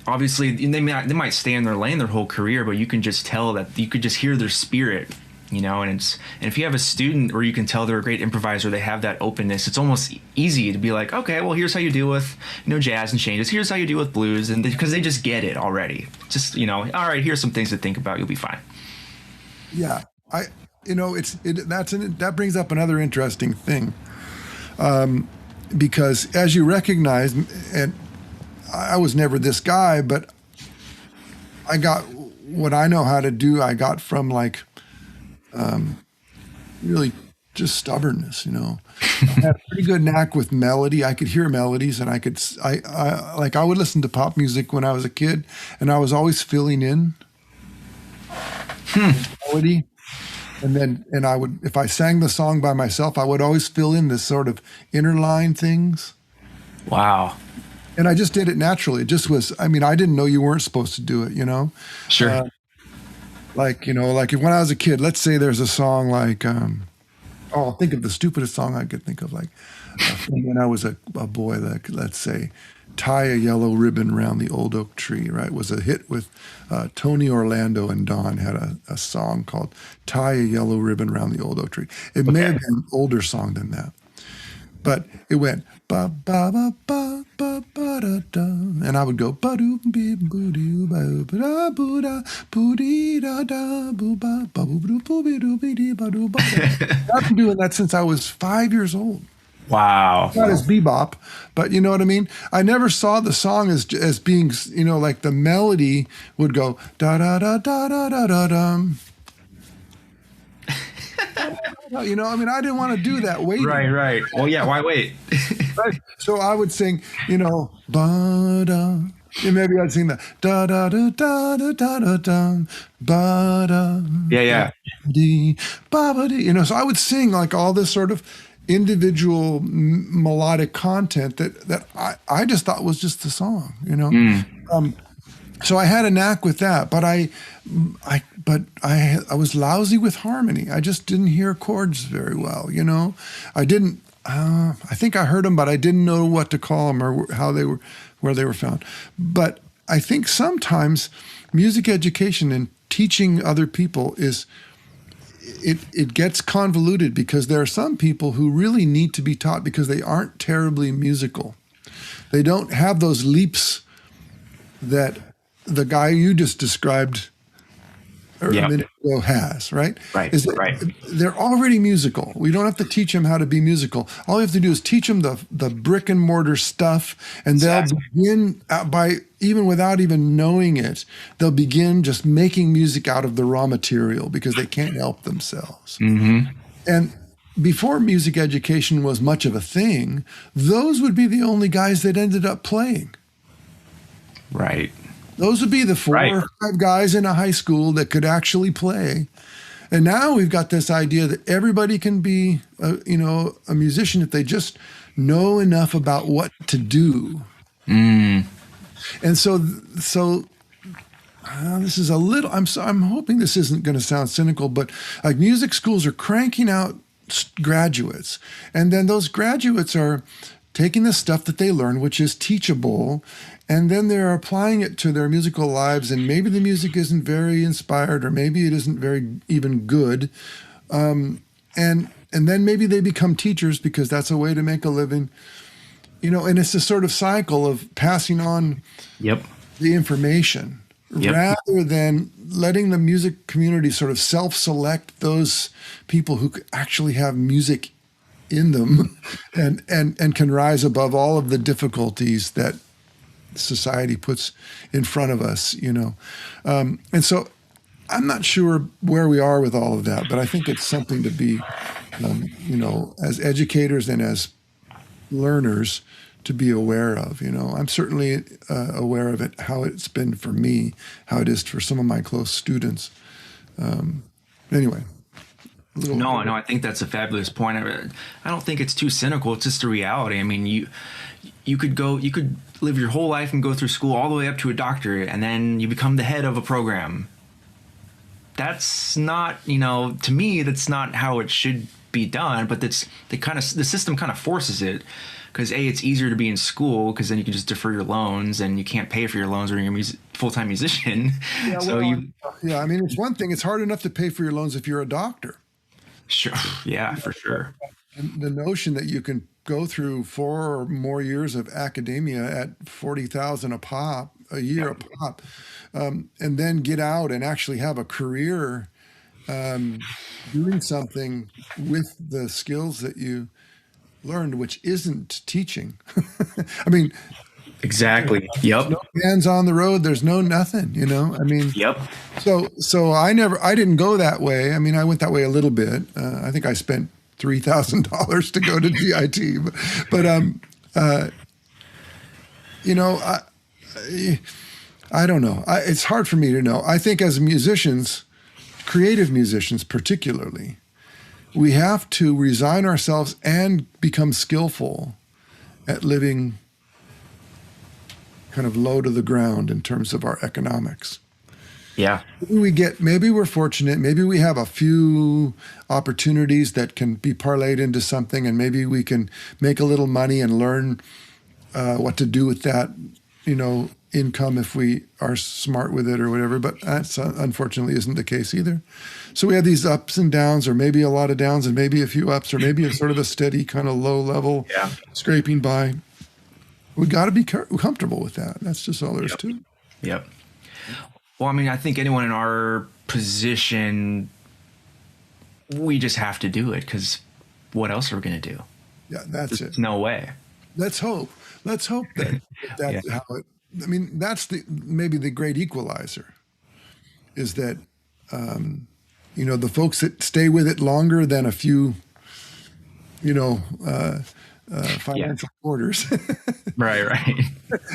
obviously they might stay in their lane their whole career, but you can just tell that you could just hear their spirit. And if you have a student where you can tell they're a great improviser, they have that openness, it's almost easy to be like, okay, well, here's how you deal with, jazz and changes. Here's how you deal with blues. And because they just get it already. Just, all right, here's some things to think about. You'll be fine. Yeah. That brings up another interesting thing. Because as you recognize, and I was never this guy, but I got what I know how to do. I got from really just stubbornness, I had a pretty good knack with melody. I could hear melodies, and I would listen to pop music when I was a kid, and I was always filling in melody. And I would, if I sang the song by myself, I would always fill in this sort of inner line things. Wow. And I just did it naturally. It just was, I didn't know you weren't supposed to do it, Sure. Like if when I was a kid, let's say there's a song like, I'll think of the stupidest song I could think of, like when I was a boy, like let's say, Tie a Yellow Ribbon Round the Old Oak Tree, right? Was a hit with Tony Orlando and Don had a song called Tie a Yellow Ribbon Round the Old Oak Tree. It may have been an older song than that. But it went ba ba ba ba ba ba da da, and I would go ba doo be boo doo ba ba da boo da boo dee da da boo ba ba boo doo boo be doo be dee ba doo ba. I've been doing that since I was 5 years old. Wow. Not as bebop, but you know what I mean? I never saw the song as being, like the melody would go da da da da da da da dum. I didn't want to do that waiting. Right. Well, yeah, why wait? Right. So I would sing, ba da. Maybe I'd sing that da da da da da da da da ba da. Yeah. Dee ba ba dee. So I would sing like all this sort of individual melodic content that I just thought was just the song, So I had a knack with that, but I was lousy with harmony. I just didn't hear chords very well, I didn't. I think I heard them, but I didn't know what to call them or where they were found. But I think sometimes music education and teaching other people it gets convoluted because there are some people who really need to be taught because they aren't terribly musical. They don't have those leaps that the guy you just described a minute ago has, right? Right. They're already musical. We don't have to teach them how to be musical. All we have to do is teach them the brick and mortar stuff, and they'll begin by, even without even knowing it, they'll begin just making music out of the raw material because they can't help themselves. Mm-hmm. And before music education was much of a thing, those would be the only guys that ended up playing. Right. Those would be the 4 or 5 guys in a high school that could actually play. And now we've got this idea that everybody can be, a musician if they just know enough about what to do. Mm. And so this is a little. I'm hoping this isn't going to sound cynical, but like music schools are cranking out graduates, and then those graduates are taking the stuff that they learn, which is teachable, and then they're applying it to their musical lives, and maybe the music isn't very inspired, or maybe it isn't very even good, and then maybe they become teachers because that's a way to make a living, and it's a sort of cycle of passing on the information rather than letting the music community sort of self-select those people who actually have music in them, and can rise above all of the difficulties that society puts in front of us, and so I'm not sure where we are with all of that, but I think it's something to be, as educators and as learners, to be aware of. I'm certainly aware of it, how it's been for me, how it is for some of my close students. Anyway. No, I think that's a fabulous point. I don't think it's too cynical. It's just a reality. I mean, you could live your whole life and go through school all the way up to a doctorate, and then you become the head of a program. That's not, to me, that's not how it should be done. But the system kind of forces it, because it's easier to be in school, because then you can just defer your loans, and you can't pay for your loans when you're a full-time musician. Yeah, so I mean, it's one thing. It's hard enough to pay for your loans if you're a doctor. Sure. Yeah, for sure. And the notion that you can go through 4 or more years of academia at 40,000 a year a pop, and then get out and actually have a career doing something with the skills that you learned, which isn't teaching. I mean, exactly. Yep. There's no bands on the road. There's no nothing, I mean, yep. So I didn't go that way. I mean, I went that way a little bit. I think I spent $3,000 to go to DIT, but I don't know. It's hard for me to know. I think as musicians, creative musicians particularly, we have to resign ourselves and become skillful at living kind of low to the ground in terms of our economics. Yeah. Maybe we're fortunate. Maybe we have a few opportunities that can be parlayed into something, and maybe we can make a little money and learn what to do with that, income if we are smart with it or whatever. But that's unfortunately isn't the case either. So we have these ups and downs, or maybe a lot of downs and maybe a few ups, or maybe a sort of a steady kind of low level scraping by. We got to be comfortable with that. That's just all there is to it. Yep. Well, I mean, I think anyone in our position, we just have to do it, because what else are we going to do? Yeah, that's There's it. no way. Let's hope that that's how it. I mean, that's maybe the great equalizer, is that the folks that stay with it longer than a few, financial quarters, right.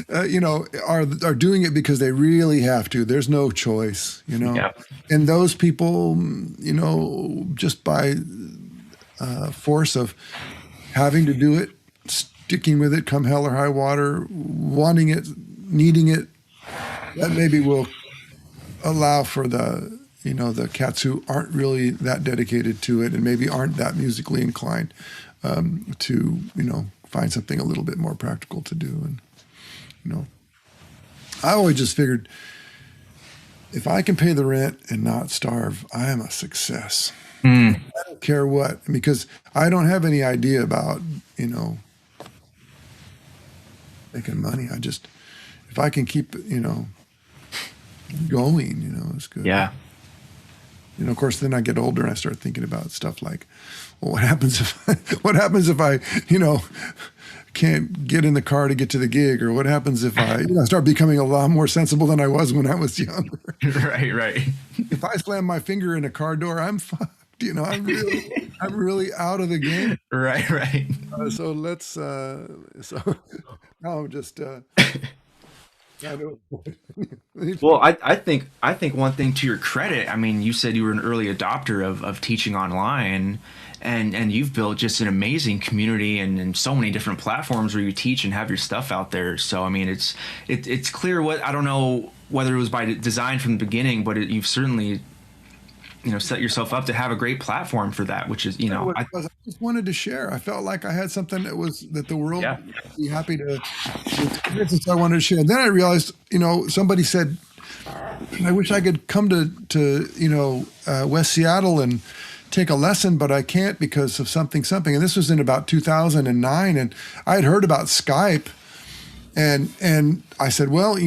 Are doing it because they really have to. There's no choice, And those people, just by force of having to do it, sticking with it, come hell or high water, wanting it, needing it, that maybe will allow for the cats who aren't really that dedicated to it and maybe aren't that musically inclined to find something a little bit more practical to do. And I always just figured, if I can pay the rent and not starve, I am a success. I don't care what, because I don't have any idea about making money. If I can keep going, it's good. Yeah. Of course, then I get older and I start thinking about stuff like, well, what happens if I can't get in the car to get to the gig, or what happens if I start becoming a lot more sensible than I was when I was younger. Right. If I slam my finger in a car door, I'm fucked. I'm really out of the game. Right. So let's. So now I'm just. Well, I think one thing to your credit, I mean, you said you were an early adopter of teaching online, and you've built just an amazing community and so many different platforms where you teach and have your stuff out there. So I mean, it's clear. I don't know whether it was by design from the beginning, but you've certainly set yourself up to have a great platform for that, which is I just wanted to share. I felt like I had something that the world would be happy to experience, so I wanted to share. And then I realized, somebody said, I wish I could come to West Seattle and take a lesson, but I can't because of something. And this was in about 2009, and I had heard about Skype, and I said, well,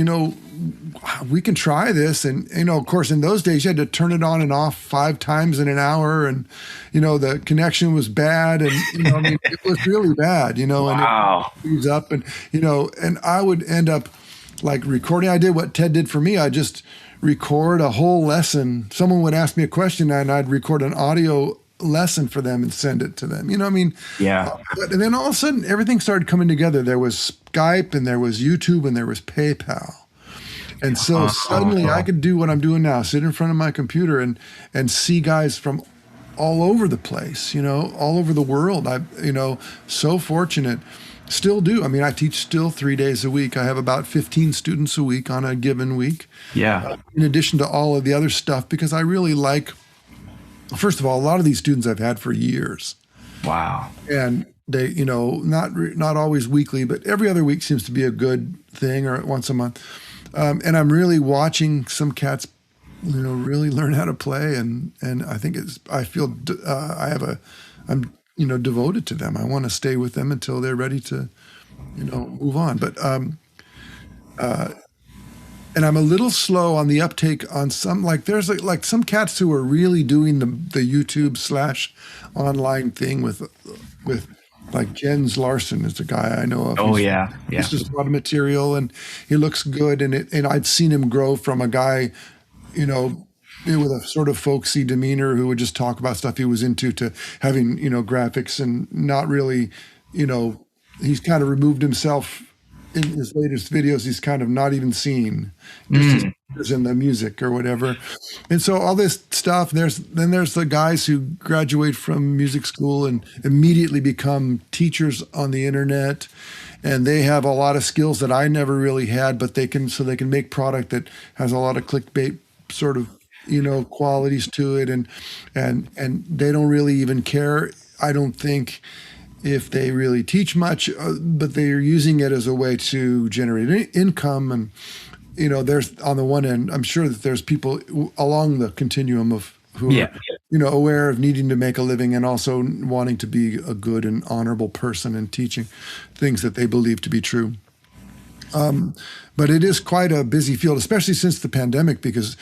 we can try this. And, of course, in those days, you had to turn it on and off 5 times in an hour. And, the connection was bad. And, I mean, it was really bad, and it Wow. was up. And, and I would end up like recording. I did what Ted did for me. I just record a whole lesson. Someone would ask me a question and I'd record an audio lesson for them and send it to them. I mean, Yeah. and then all of a sudden everything started coming together. There was Skype and there was YouTube and there was PayPal. And so suddenly I could do what I'm doing now, sit in front of my computer and see guys from all over the place, all over the world. So fortunate. Still do. I mean, I teach still 3 days a week. I have about 15 students a week on a given week. Yeah. In addition to all of the other stuff, because I really like, first of all, a lot of these students I've had for years. Wow. And they, not always weekly, but every other week seems to be a good thing, or once a month. And I'm really watching some cats, really learn how to play. And I think I'm devoted to them. I want to stay with them until they're ready to, move on. But, and I'm a little slow on the uptake on some, like there's like some cats who are really doing the YouTube / online thing with like Jens Larson is a guy I know of. Oh, yeah. This is a lot of material and he looks good. And I'd seen him grow from a guy, with a sort of folksy demeanor who would just talk about stuff he was into to having, graphics and not really, he's kind of removed himself in his latest videos. He's kind of not even seen just in the music or whatever. And so all this stuff, there's the guys who graduate from music school and immediately become teachers on the internet. And they have a lot of skills that I never really had, but they can make product that has a lot of clickbait sort of, qualities to it. And they don't really even care, I don't think, if they really teach much, but they're using it as a way to generate income. And, there's on the one end, I'm sure that there's people along the continuum of who are, aware of needing to make a living and also wanting to be a good and honorable person and teaching things that they believe to be true. But it is quite a busy field, especially since the pandemic, because,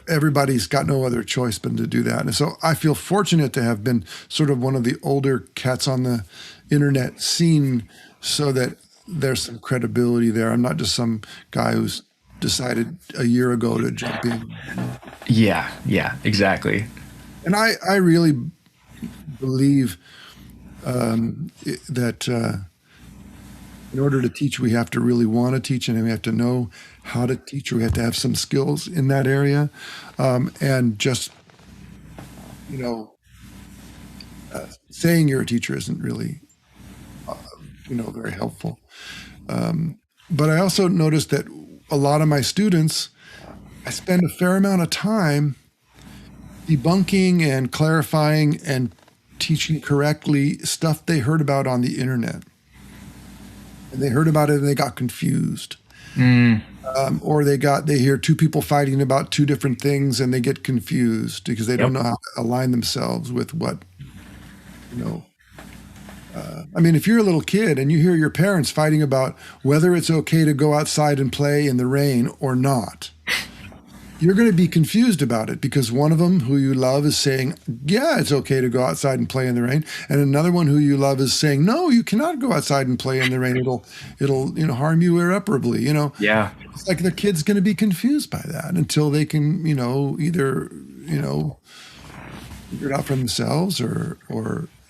everybody's got no other choice but to do that. And so I feel fortunate to have been sort of one of the older cats on the internet scene so that there's some credibility there. I'm not just some guy who's decided a year ago to jump in. Yeah, exactly. And I really believe that in order to teach, we have to really want to teach, and we have to know how to teach, or we have to have some skills in that area. And just, saying you're a teacher isn't really, very helpful. But I also noticed that a lot of my students, I spend a fair amount of time debunking and clarifying and teaching correctly stuff they heard about on the internet. And they heard about it and they got confused. Or they hear two people fighting about two different things and they get confused because they don't know how to align themselves with what, I mean, if you're a little kid and you hear your parents fighting about whether it's okay to go outside and play in the rain or not, you're going to be confused about it because one of them who you love is saying, yeah, it's okay to go outside and play in the rain. And another one who you love is saying, no, you cannot go outside and play in the rain. It'll harm you irreparably, Yeah. It's like the kid's going to be confused by that until they can, either, figure it out for themselves or,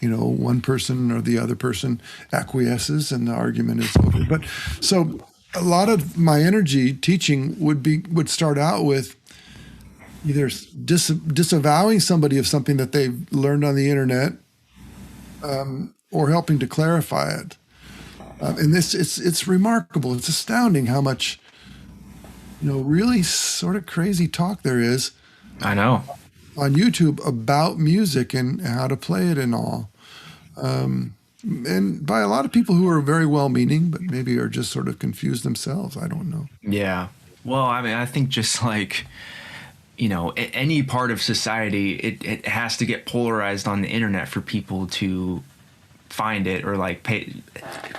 one person or the other person acquiesces and the argument is over. But so a lot of my energy teaching would start out with either disavowing somebody of something that they've learned on the internet, or helping to clarify it. And it's remarkable. It's astounding how much, really sort of crazy talk there is. I know. On YouTube about music and how to play it and all. And by a lot of people who are very well-meaning, but maybe are just sort of confused themselves. I don't know. Yeah. Well, I mean, I think just like, any part of society, it has to get polarized on the internet for people to find it or like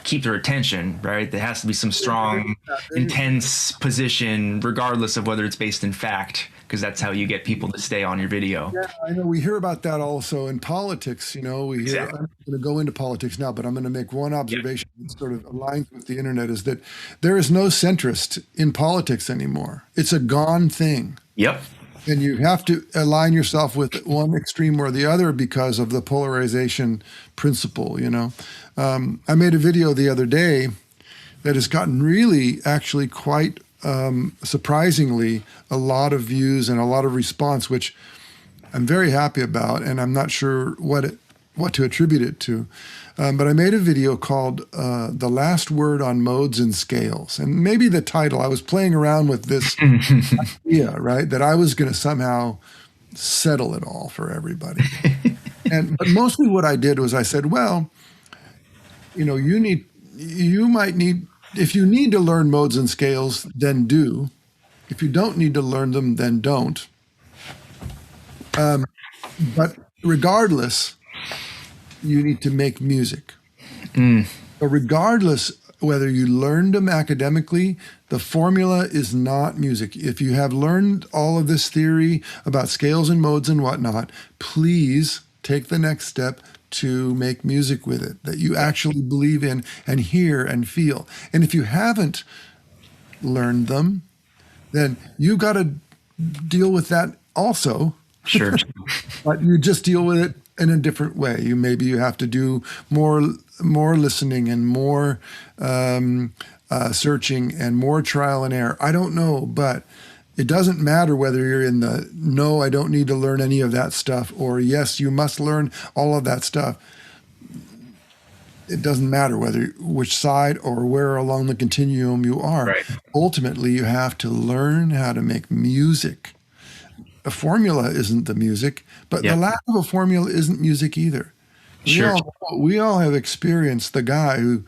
keep their attention, right? There has to be some strong, intense position, regardless of whether it's based in fact, because that's how you get people to stay on your video. Yeah, I know. We hear about that also in politics. You know, we hear. Exactly. I'm going to go into politics now, but I'm going to make one Yep. observation that sort of aligns with the internet: is that there is no centrist in politics anymore. It's a gone thing. Yep. And you have to align yourself with one extreme or the other because of the polarization principle, you know. I made a video the other day that has gotten really, actually quite surprisingly, a lot of views and a lot of response, which I'm very happy about, and I'm not sure what to attribute it to. But I made a video called The Last Word on Modes and Scales. And maybe the title, I was playing around with this idea, right, that I was going to somehow settle it all for everybody. But mostly what I did was I said, well, you know, you might need, if you need to learn modes and scales, then do. If you don't need to learn them, then don't. But regardless, you need to make music. But regardless whether you learned them academically, the formula is not music. If you have learned all of this theory about scales and modes and whatnot, please take the next step to make music with it that you actually believe in and hear and feel. And if you haven't learned them, then you got to deal with that also. Sure. But you just deal with it in a different way. Maybe you have to do more listening and more searching and more trial and error. I don't know, but it doesn't matter whether you're in the no, I don't need to learn any of that stuff, or yes, you must learn all of that stuff. It doesn't matter which side or where along the continuum you are. Right. Ultimately, you have to learn how to make music. A formula isn't the music, but the lack of a formula isn't music either. We all have experienced the guy who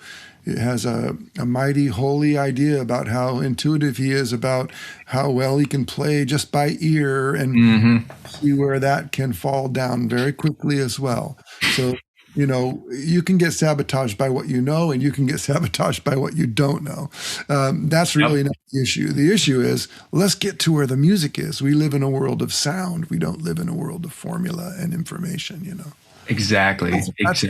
has a mighty holy idea about how intuitive he is, about how well he can play just by ear, and see where that can fall down very quickly as well. So, you know, you can get sabotaged by what you know, and you can get sabotaged by what you don't know. That's really not the issue. The issue is, let's get to where the music is. We live in a world of sound. We don't live in a world of formula and information, you know. Exactly. That's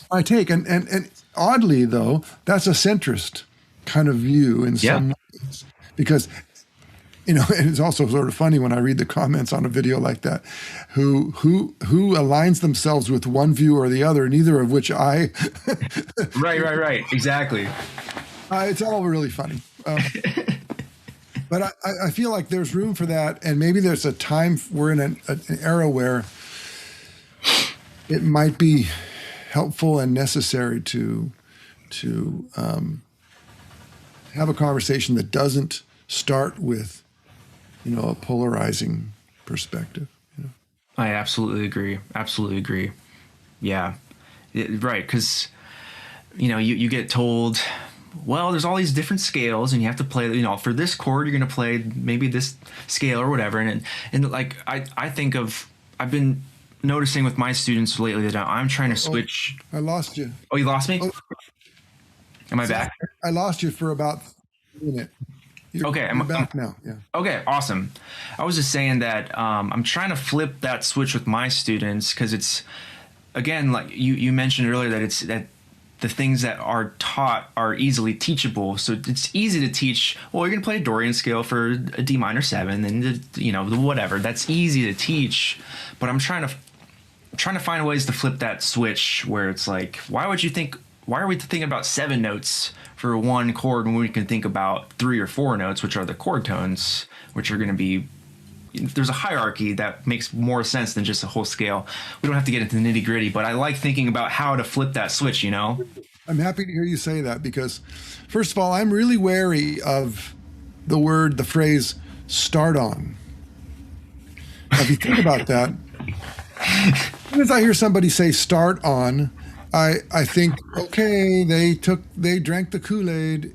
my take. And oddly, though, that's a centrist kind of view in some ways. Because, you know, and it's also sort of funny when I read the comments on a video like that, who aligns themselves with one view or the other, neither of which I. Right. Exactly. It's all really funny. But I feel like there's room for that. And maybe there's a time, we're in an era where it might be helpful and necessary to have a conversation that doesn't start with, you know, a polarizing perspective. You know? I absolutely agree. Yeah. Right. Because, you know, you get told, well, there's all these different scales and you have to play, you know, for this chord, you're going to play maybe this scale or whatever. And like, I think of, I've been noticing with my students lately that I'm trying to switch. I lost you. Oh, you lost me? Oh. Am I back? I lost you for about a minute. You're back now. Yeah. Okay, awesome. I was just saying that I'm trying to flip that switch with my students because it's, again, like you mentioned earlier, that the things that are taught are easily teachable. So it's easy to teach. Well, you're going to play a Dorian scale for a D minor 7 and, you know, whatever. That's easy to teach. But I'm trying to find ways to flip that switch where it's like, why are we thinking about 7 notes for one chord when we can think about 3 or 4 notes, which are the chord tones, which are going to be, there's a hierarchy that makes more sense than just a whole scale. We don't have to get into the nitty gritty, but I like thinking about how to flip that switch, you know? I'm happy to hear you say that because, first of all, I'm really wary of the phrase start on. Now, if you think about that, as soon as I hear somebody say start on, I think, okay, they drank the Kool-Aid.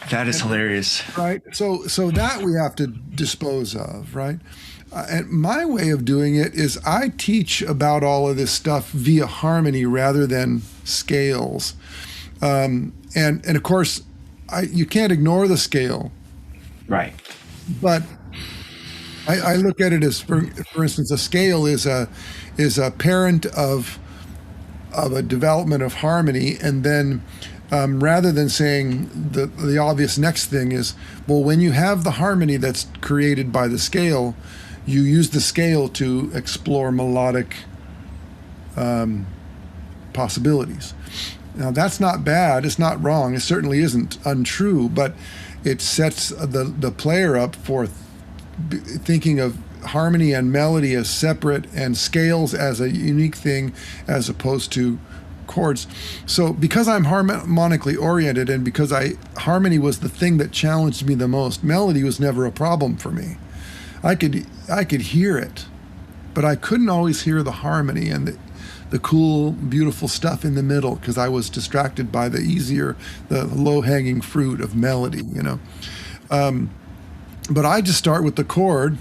That is hilarious. Right. So that we have to dispose of, right? And my way of doing it is I teach about all of this stuff via harmony rather than scales. And of course, you can't ignore the scale. Right. But I look at it as, for instance, a scale is a parent of a development of harmony, and then rather than saying the obvious next thing is, well, when you have the harmony that's created by the scale, you use the scale to explore melodic possibilities. Now, that's not bad. It's not wrong. It certainly isn't untrue, but it sets the player up for thinking of harmony and melody as separate and scales as a unique thing as opposed to chords. So because I'm harmonically oriented and because harmony was the thing that challenged me the most, melody was never a problem for me. I could hear it, but I couldn't always hear the harmony and the cool, beautiful stuff in the middle because I was distracted by the low-hanging fruit of melody, you know. But I just start with the chord,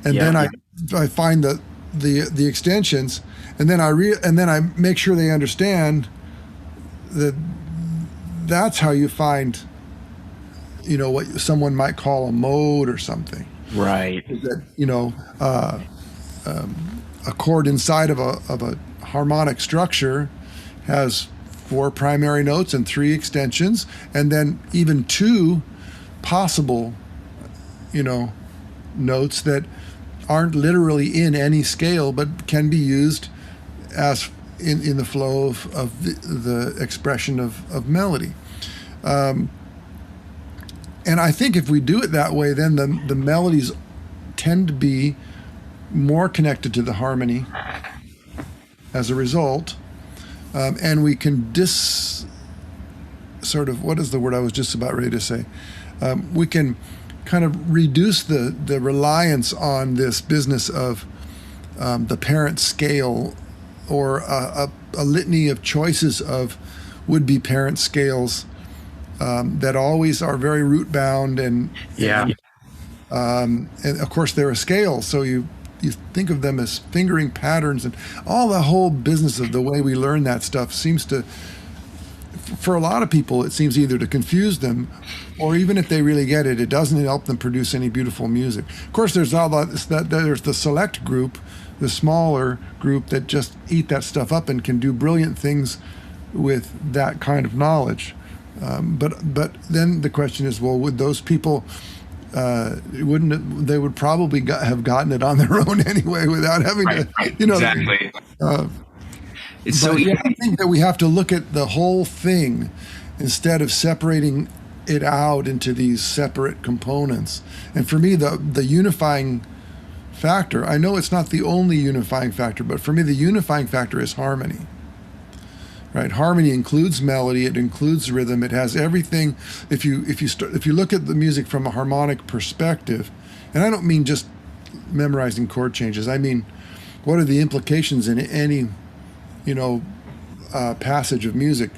and then I find the extensions, and then I make sure they understand that that's how you find, you know, what someone might call a mode or something. Right. That, you know, a chord inside of a harmonic structure has 4 primary notes and 3 extensions, and then even 2 possible, you know, notes that aren't literally in any scale but can be used as in the flow of the expression of melody. And I think if we do it that way, then the melodies tend to be more connected to the harmony as a result. And we can what is the word I was just about ready to say? We can kind of reduce the reliance on this business of the parent scale or a litany of choices of would-be parent scales that always are very root bound and of course they're a scale, so you think of them as fingering patterns, and all the whole business of the way we learn that stuff seems to, for a lot of people, it seems either to confuse them, or even if they really get it, it doesn't help them produce any beautiful music. Of course, there's there's the select group, the smaller group that just eat that stuff up and can do brilliant things with that kind of knowledge. But then the question is, well, would those people they would probably have gotten it on their own anyway without having to, you know. Exactly. It's so easy. I think that we have to look at the whole thing instead of separating it out into these separate components. And for me, the unifying factor, I know it's not the only unifying factor, but for me, the unifying factor is harmony. Right, harmony includes melody, it includes rhythm, it has everything. If you look at the music from a harmonic perspective, and I don't mean just memorizing chord changes, I mean, what are the implications in any, you know, passage of music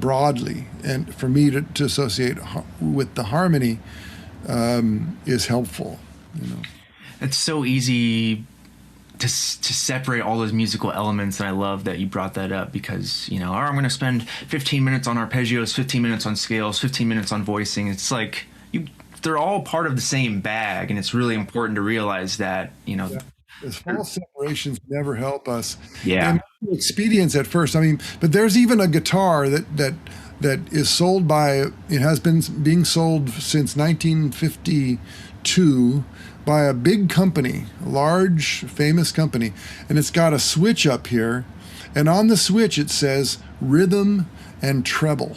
broadly? And for me to associate with the harmony is helpful. You know, it's so easy to separate all those musical elements, and I love that you brought that up because, you know, I'm going to spend 15 minutes on arpeggios, 15 minutes on scales, 15 minutes on voicing. It's like they're all part of the same bag, and it's really important to realize that, you know. Yeah. Those false separations never help us. Yeah. And expedience at first. I mean, but there's even a guitar that is sold it has been being sold since 1952 by a big company, a large, famous company, and it's got a switch up here, and on the switch it says rhythm and treble.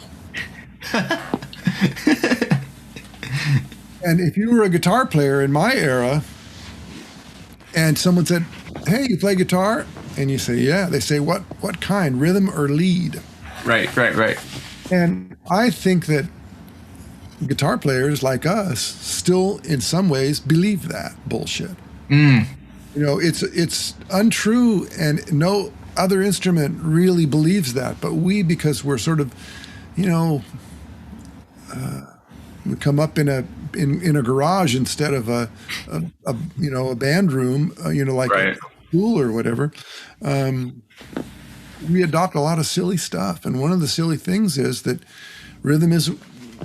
And if you were a guitar player in my era, and someone said, "Hey, you play guitar?" and you say, "Yeah," they say, "What kind, rhythm or lead?" Right. And I think that guitar players like us still in some ways believe that bullshit. You know, it's untrue, and no other instrument really believes that, but because we're sort of, you know, we come up in a in a garage instead of a a band room, like a Right. school or whatever. We adopt a lot of silly stuff, and one of the silly things is that rhythm is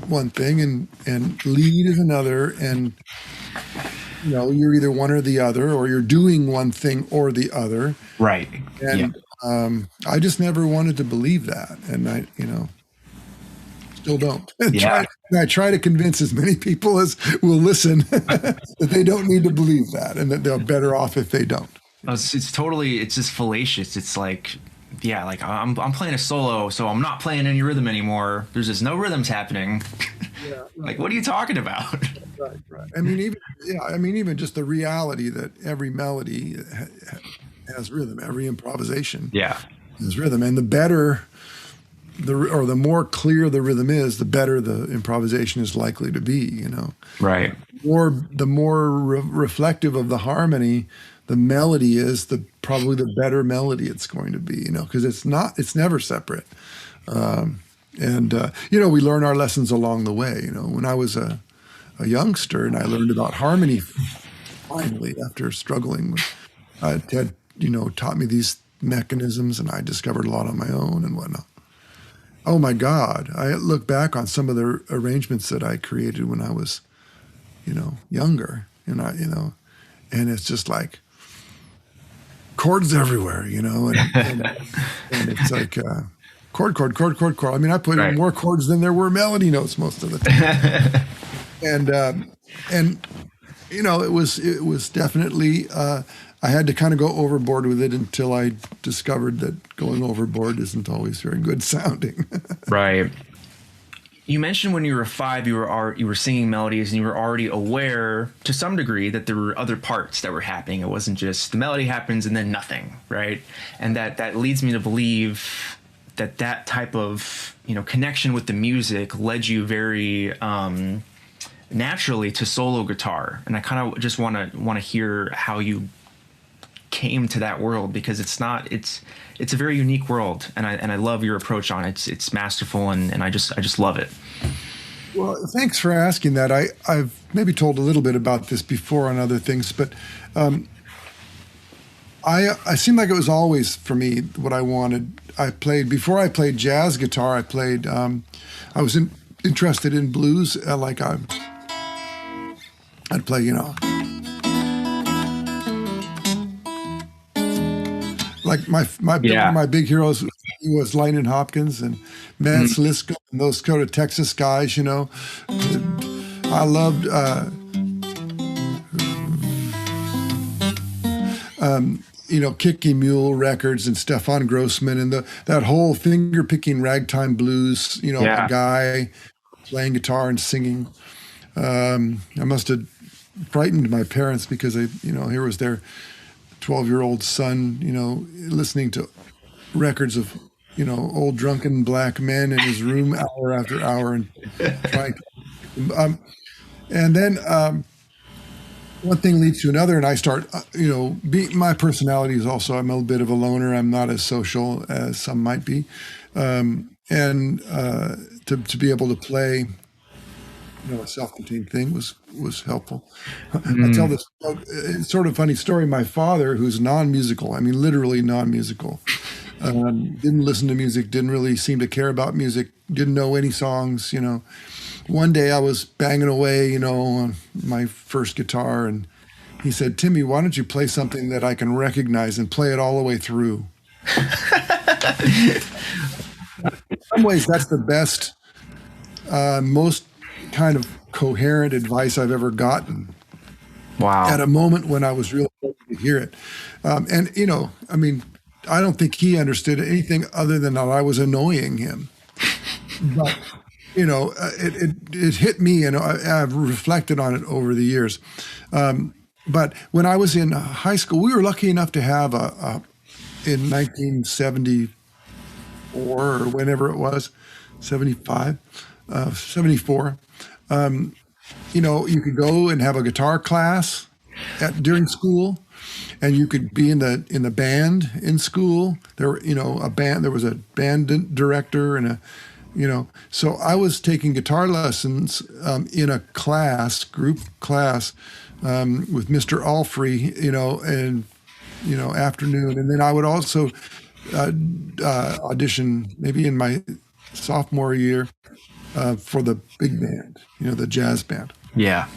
one thing and lead is another, and you're either one or the other, or you're doing one thing or the other. Right. Yeah. And I just never wanted to believe that, and I still don't. Yeah. I try to convince as many people as will listen that they don't need to believe that, and that they're better off if they don't. It's just fallacious. It's like, yeah, like I'm playing a solo, so I'm not playing any rhythm anymore. There's just no rhythms happening. Yeah, right. Like, what are you talking about? Right. I mean, even just the reality that every melody has rhythm, every improvisation Yeah. has rhythm, and the better the more clear the rhythm is, the better the improvisation is likely to be. Right. The more reflective of the harmony the melody is, probably the better melody it's going to be. Because it's never separate. We learn our lessons along the way. When I was a youngster and I learned about harmony, finally, after struggling, Ted, taught me these mechanisms, and I discovered a lot on my own and whatnot. Oh my God! I look back on some of the arrangements that I created when I was, younger, and and it's just like chords everywhere, and it's like chord. I mean, I put in more chords than there were melody notes most of the time, and it was definitely. I had to kind of go overboard with it until I discovered that going overboard isn't always very good sounding. Right. You mentioned when you were 5, you were singing melodies, and you were already aware to some degree that there were other parts that were happening. It wasn't just the melody happens and then nothing, right? And that leads me to believe that type of connection with the music led you very naturally to solo guitar. And I kind of just want to hear how you came to that world, because it's a very unique world, and I love your approach on it. It's masterful, and I just love it. Well, thanks for asking that. I've maybe told a little bit about this before on other things, but I seemed like it was always for me what I wanted. Before I played jazz guitar, I was interested in blues. I'd play, like my big heroes was Lightning Hopkins and Mance Lisco and those kind of Texas guys. I loved Kicking Mule records and Stefan Grossman and that whole finger picking ragtime blues. A guy playing guitar and singing. I must have frightened my parents because here was their 12-year-old son, listening to records of, old drunken black men in his room hour after hour and trying to, and then one thing leads to another, and I start, my personality is also, I'm a bit of a loner. I'm not as social as some might be. To be able to play, a self-contained thing was helpful. I tell this sort of funny story. My father, who's non-musical, I mean, literally non-musical, didn't listen to music, didn't really seem to care about music, didn't know any songs, One day I was banging away, on my first guitar, and he said, "Timmy, why don't you play something that I can recognize and play it all the way through?" In some ways, that's the best, most kind of coherent advice I've ever gotten. Wow. At a moment when I was really ready to hear it. I mean, I don't think he understood anything other than that I was annoying him. But, it hit me, and I've reflected on it over the years. But when I was in high school, we were lucky enough to have in 1974 or whenever it was, 75, 74, you could go and have a guitar class during school, and you could be in the band in school. There was a band director and So I was taking guitar lessons in a group class, with Mr. Alfrey, and afternoon, and then I would also audition maybe in my sophomore year for the big band, the jazz band. Yeah.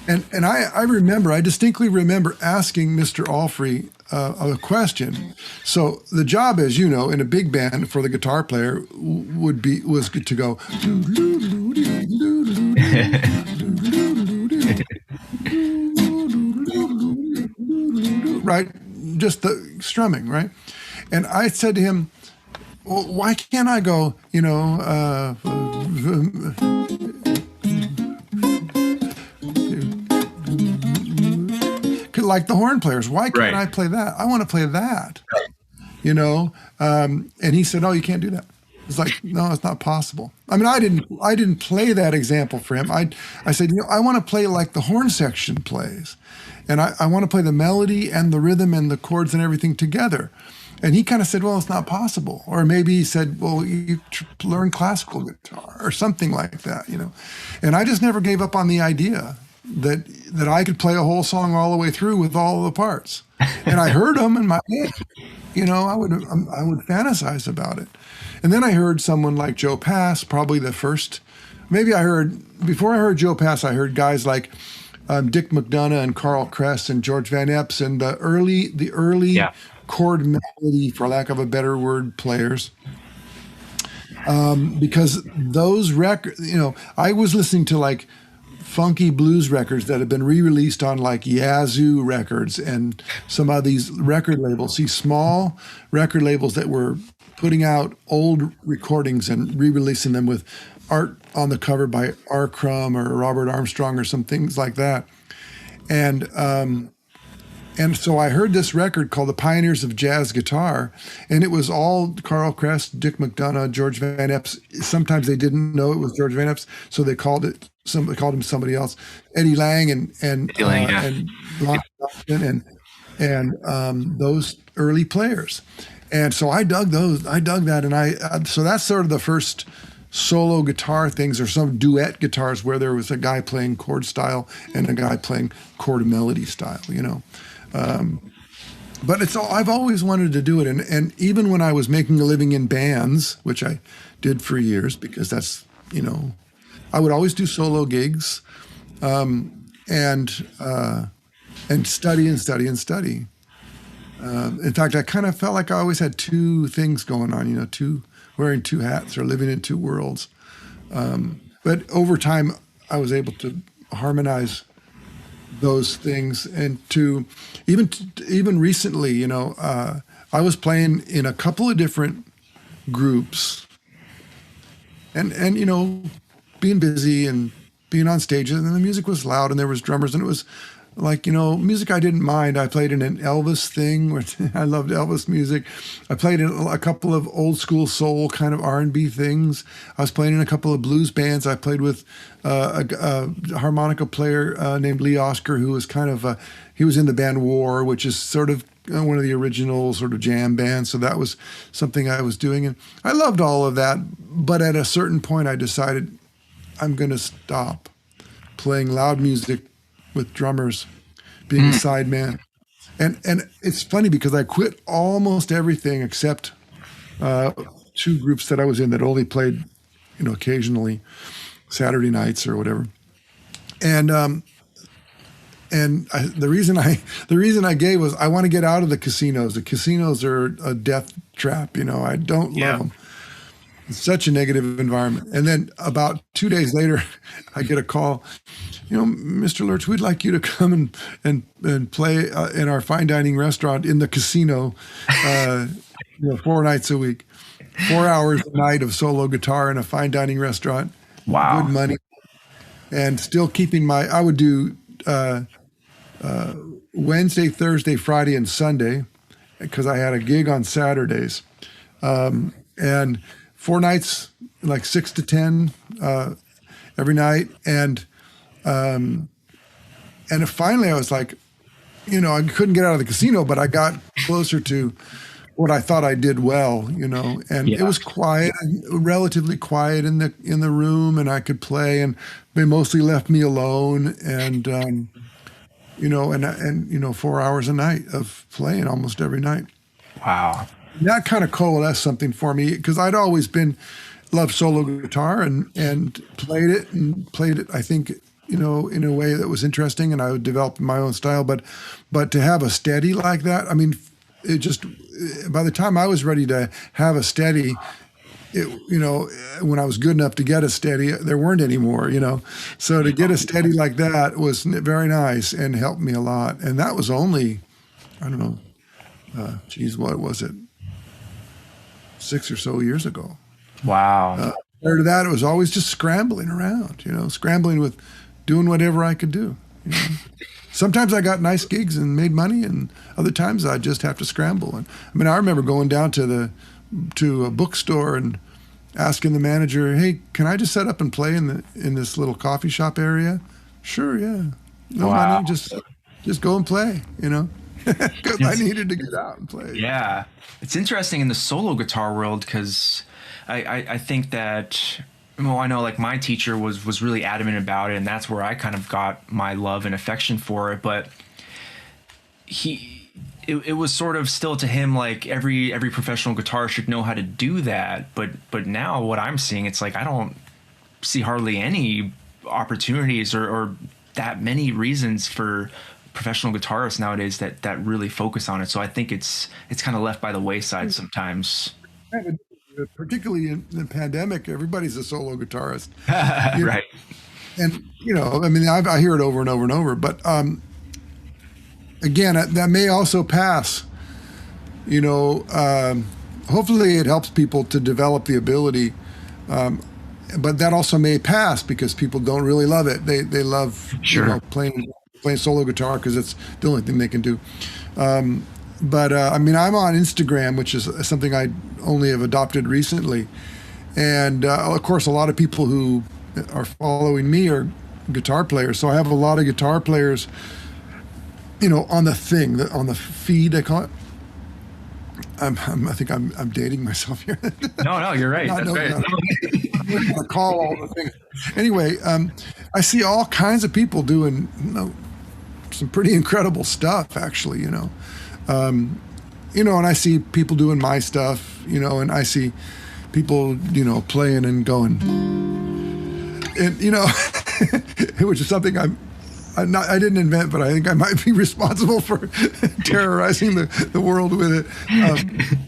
And I distinctly remember asking Mr. Alfrey a question. So the job, as you know, in a big band for the guitar player was to go right, just the strumming, right? And I said to him, well, why can't I go, like the horn players? Why can't I play that? I want to play that, and he said, oh, you can't do that. It's like, no, it's not possible. I mean, I didn't play that example for him. I said, I want to play like the horn section plays, and I want to play the melody and the rhythm and the chords and everything together. And he kind of said, well, it's not possible. Or maybe he said, well, you learn classical guitar or something like that, And I just never gave up on the idea that I could play a whole song all the way through with all the parts. And I heard them in my head. I would fantasize about it. And then I heard someone like Joe Pass, probably the first. Before I heard Joe Pass, I heard guys like Dick McDonough and Carl Kress and George Van Epps and the early chord melody, for lack of a better word, players. Because those records, I was listening to like funky blues records that have been re-released on like Yazoo Records and some of these record labels, these small record labels that were putting out old recordings and re-releasing them with art on the cover by R. Crumb or Robert Armstrong or some things like that. And so I heard this record called The Pioneers of Jazz Guitar, and it was all Carl Kress, Dick McDonough, George Van Epps. Sometimes they didn't know it was George Van Epps, so they called him somebody else, Eddie Lang and Lon Johnson and those early players. And so I dug that, and so that's sort of the first solo guitar things, or some duet guitars where there was a guy playing chord style and a guy playing chord melody style, But I've always wanted to do it. And even when I was making a living in bands, which I did for years, because that's, I would always do solo gigs, and study and study and study. In fact, I kind of felt like I always had two things going on, wearing two hats or living in two worlds. But over time, I was able to harmonize those things, and even recently, I was playing in a couple of different groups, and being busy and being on stages, and the music was loud, and there was drummers, and it was like, music I didn't mind. I played in an Elvis thing, which I loved Elvis music. I played in a couple of old school soul kind of R&B things. I was playing in a couple of blues bands. I played with a harmonica player named Lee Oscar, who was he was in the band War, which is sort of one of the original sort of jam bands. So that was something I was doing. And I loved all of that. But at a certain point, I decided I'm going to stop playing loud music with drummers, being a sideman. And it's funny because I quit almost everything except two groups that I was in that only played, occasionally Saturday nights or whatever. And the reason I gave was I want to get out of the casinos. The casinos are a death trap. I don't love them. It's such a negative environment. And then about 2 days later, I get a call. Mr. Lerch, we'd like you to come and play in our fine dining restaurant in the casino, 4 nights a week, 4 hours a night of solo guitar in a fine dining restaurant. Wow. Good money. And still keeping I would do Wednesday, Thursday, Friday, and Sunday, because I had a gig on Saturdays. And 4 nights, like 6 to 10 every night. And finally I was like, I couldn't get out of the casino, but I got closer to what I thought I did well, and it Yeah. was quiet, relatively quiet in the room, and I could play, and they mostly left me alone, and 4 hours a night of playing almost every night. Wow. That kind of coalesced something for me because I'd always been loved solo guitar and played it. I think in a way that was interesting, and I would develop my own style. But to have a steady like that, I mean, it just by the time I was ready to have a steady, when I was good enough to get a steady, there weren't any more. So to get a steady like that was very nice and helped me a lot. And that was only, I don't know, what was it? 6 or so years ago. Wow. Prior to that, it was always just scrambling around, scrambling with doing whatever I could do. Sometimes I got nice gigs and made money, and other times I just have to scramble. And I mean, I remember going down to a bookstore and asking the manager, "Hey, can I just set up and play in this little coffee shop area?" "Sure, yeah. No Wow. money, just go and play," because I needed to get out and play. Yeah. It's interesting in the solo guitar world because I think that, well, I know like my teacher was really adamant about it, and that's where I kind of got my love and affection for it. But it was sort of still to him like every professional guitarist should know how to do that. But now what I'm seeing, it's like I don't see hardly any opportunities or that many reasons for professional guitarists nowadays that really focus on it. So I think it's kind of left by the wayside sometimes. Particularly in the pandemic, everybody's a solo guitarist. Right. And, I mean, I hear it over and over and over, but again, that may also pass. Hopefully it helps people to develop the ability, but that also may pass because people don't really love it. They love playing solo guitar because it's the only thing they can do. But I mean, I'm on Instagram, which is something I only have adopted recently. And of course, a lot of people who are following me are guitar players. So I have a lot of guitar players, on the feed, they call it. I think I'm dating myself here. No, you're right. That's right. I call all the things. Anyway, I see all kinds of people doing some pretty incredible stuff, actually. And I see people doing my stuff, and I see people, playing and going, and which is something I didn't invent, but I think I might be responsible for terrorizing the world with it.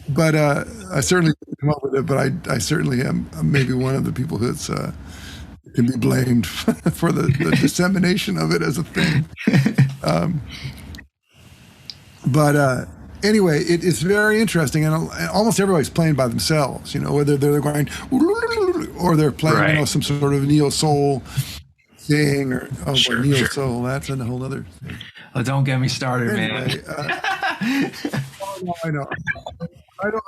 But I certainly didn't come up with it, but I certainly am maybe one of the people that's can be blamed for the dissemination of it as a thing. But anyway, it's very interesting, and almost everybody's playing by themselves. Whether they're going or they're playing, some sort of neo soul thing, or neo soul. That's a whole other thing. Oh, don't get me started, Anyway, man. I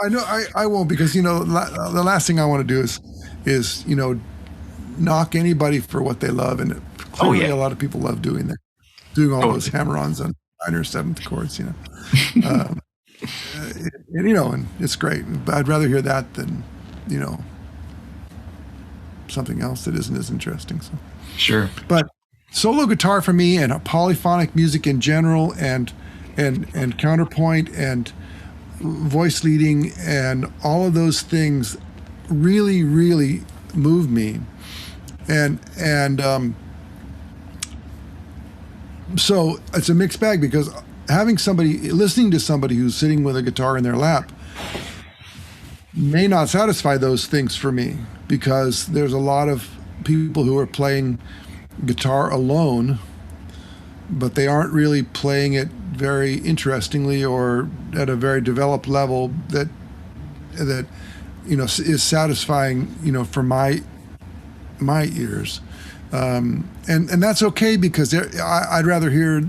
know. I won't, because the last thing I want to do is knock anybody for what they love, and clearly a lot of people love doing that, doing all those hammer-ons on minor seventh chords, and it's great. But I'd rather hear that than something else that isn't as interesting. So Sure. but solo guitar for me, and polyphonic music in general, and counterpoint and voice leading and all of those things really, really move me. And so it's a mixed bag, because listening to somebody who's sitting with a guitar in their lap may not satisfy those things for me, because there's a lot of people who are playing guitar alone, but they aren't really playing it very interestingly or at a very developed level that is satisfying for my ears, and that's okay, because I'd rather hear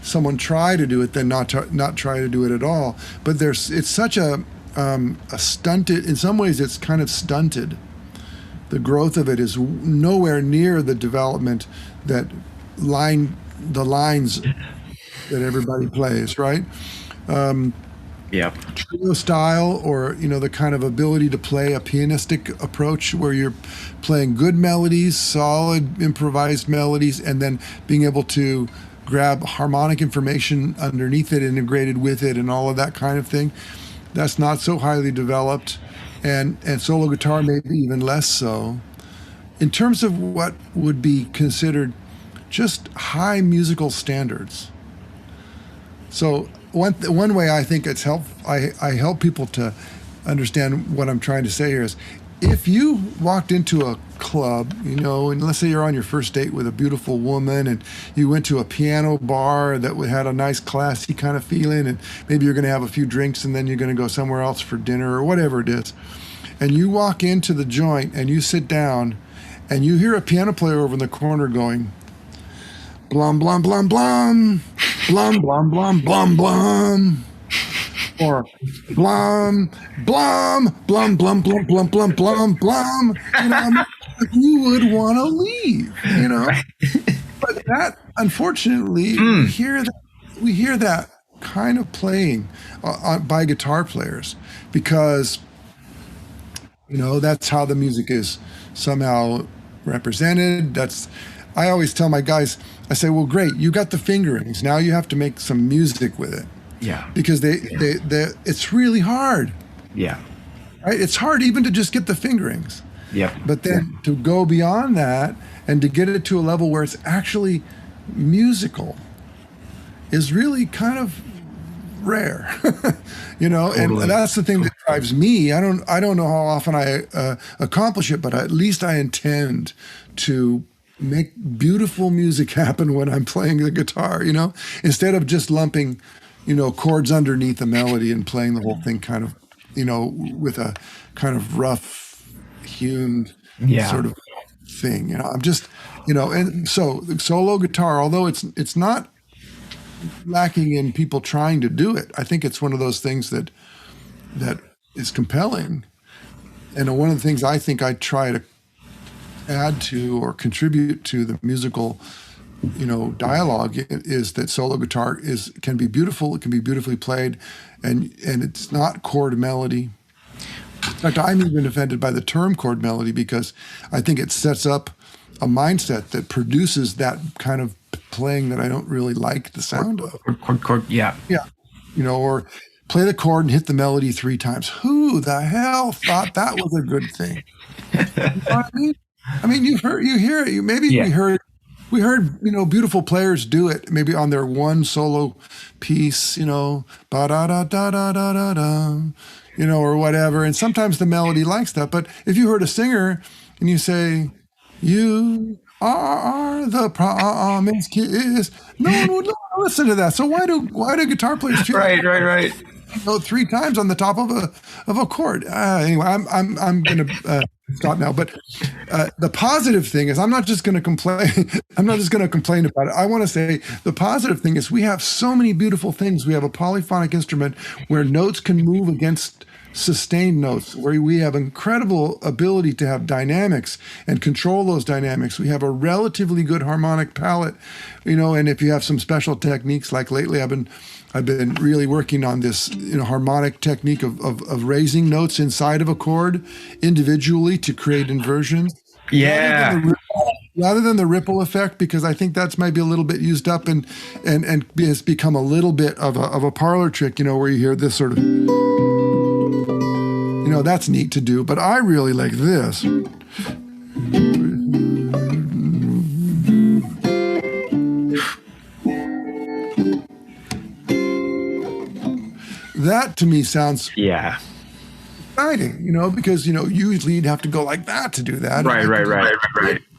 someone try to do it than not try to do it at all. But it's such a stunted, in some ways it's kind of stunted. The growth of it is nowhere near the development that the lines that everybody plays, right? Yep. trio style, or the kind of ability to play a pianistic approach where you're playing good melodies, solid improvised melodies, and then being able to grab harmonic information underneath it, integrated with it, and all of that kind of thing. That's not so highly developed, and solo guitar maybe even less so. In terms of what would be considered just high musical standards. So one way I think it's I help people to understand what I'm trying to say here is, if you walked into a club, and let's say you're on your first date with a beautiful woman, and you went to a piano bar that had a nice classy kind of feeling, and maybe you're going to have a few drinks and then you're going to go somewhere else for dinner or whatever it is, and you walk into the joint and you sit down and you hear a piano player over in the corner going, blum, blum, blum, blum, blum, blum, blum, blum, blum, or blum, blum, blum, blum, blum, blum, blum, blum, blum, you would want to leave, But that, unfortunately, we hear that kind of playing by guitar players, because that's how the music is somehow represented. I always tell my guys, I say, well, great, you got the fingerings. Now you have to make some music with it. Yeah. Because it's really hard. Yeah. Right? It's hard even to just get the fingerings. Yep. But then to go beyond that and to get it to a level where it's actually musical is really kind of rare. Totally. And that's the thing that drives me. I don't know how often I accomplish it, but at least I intend to make beautiful music happen when I'm playing the guitar, instead of just lumping, chords underneath the melody and playing the whole thing kind of, with a kind of rough hewn sort of thing. I'm just, and so the solo guitar, although it's not lacking in people trying to do it, I think it's one of those things that is compelling. And one of the things I think I try to add to or contribute to the musical, dialogue is that solo guitar can be beautiful. It can be beautifully played, and it's not chord melody. In fact, I'm even offended by the term chord melody, because I think it sets up a mindset that produces that kind of playing that I don't really like the sound of. Chord, yeah. Yeah. Or play the chord and hit the melody 3 times. Who the hell thought that was a good thing? You know what I mean? You hear it. We heard, beautiful players do it, maybe on their one solo piece, ba da da da da da da da, or whatever. And sometimes the melody likes that. But if you heard a singer and you say, "You are the promised kiss," no one would listen to that. So why do guitar players feel right? 3 times on the top of a chord? Anyway, I'm going to stop now. But the positive thing is, I'm not just going to complain. I'm not just going to complain about it. I want to say the positive thing is we have so many beautiful things. We have a polyphonic instrument where notes can move against sustained notes, where we have incredible ability to have dynamics and control those dynamics. We have a relatively good harmonic palette, and if you have some special techniques, like lately I've been really working on this harmonic technique of raising notes inside of a chord individually to create inversions. Yeah. Rather than the ripple effect, because I think that's maybe a little bit used up and has become a little bit of a parlor trick, where you hear this sort of, that's neat to do, but I really like this. That to me sounds exciting, because usually you'd have to go like that to do that. Right.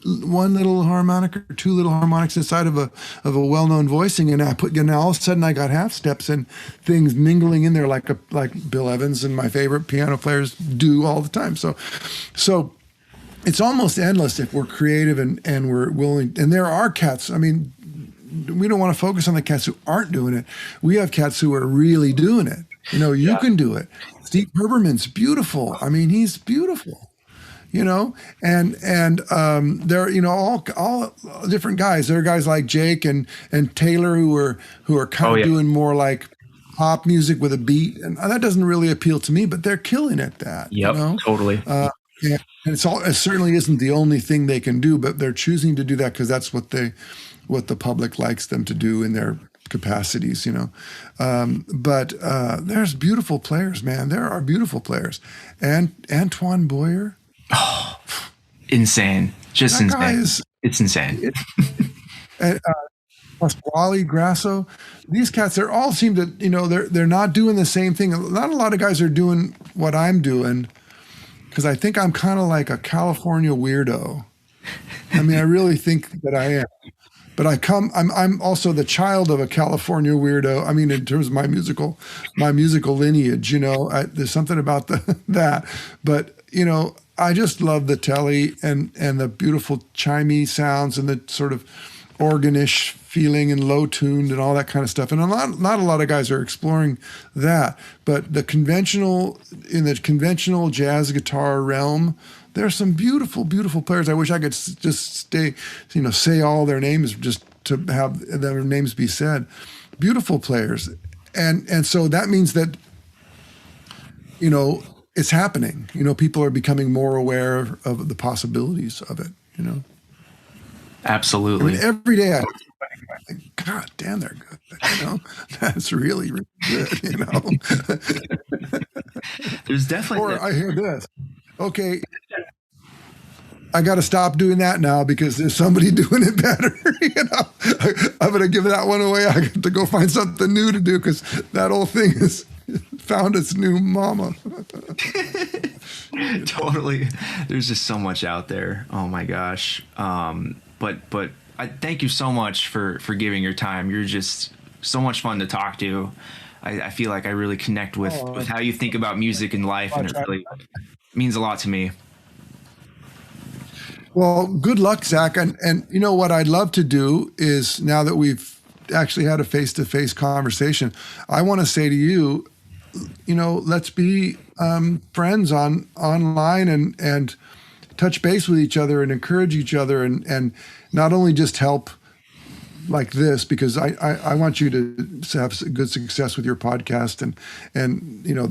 One little harmonic or 2 little harmonics inside of a well-known voicing, and all of a sudden I got half steps and things mingling in there like Bill Evans and my favorite piano players do all the time. So it's almost endless if we're creative and we're willing. And there are cats. We don't want to focus on the cats who aren't doing it. We have cats who are really doing it. You can do it. Steve Herbermann's beautiful. He's beautiful. And they're all different guys. There are guys like Jake and Taylor who are kind of doing more like pop music with a beat, and that doesn't really appeal to me. But they're killing at that, Yep, totally. Yeah, and it certainly isn't the only thing they can do, but they're choosing to do that because that's what the public likes them to do in their capacities, but there's beautiful players, man. There are beautiful players, and Antoine Boyer, Insane, just that guy insane. is. It's insane. And, Pasquale Grasso, these cats, they all seem to, they're not doing the same thing. Not a lot of guys are doing what I'm doing because I think I'm kind of like a California weirdo. I mean, I really think that I am. But I'm also the child of a California weirdo. I mean, in terms of my musical lineage, there's something about that. But I just love the telly and the beautiful chimey sounds and the sort of organish feeling and low tuned and all that kind of stuff. And not a lot of guys are exploring that. But in the conventional jazz guitar realm, there's some beautiful, beautiful players. I wish I could just say all their names just to have their names be said. Beautiful players. And so that means that, it's happening. People are becoming more aware of the possibilities of it, Absolutely. I mean, every day I think, God damn, they're good. That's really, really good, There's definitely. Or I hear this. Okay, I got to stop doing that now because there's somebody doing it better. I'm going to give that one away. I got to go find something new to do because that old thing has found its new mama. Totally. There's just so much out there. Oh my gosh. But I thank you so much for giving your time. You're just so much fun to talk to. I feel like I really connect with how you think about music and life, and it really means a lot to me. Well, good luck, Zach. And what I'd love to do is, now that we've actually had a face-to-face conversation, I want to say to you, let's be friends online and touch base with each other and encourage each other and not only just help like this, because I want you to have good success with your podcast and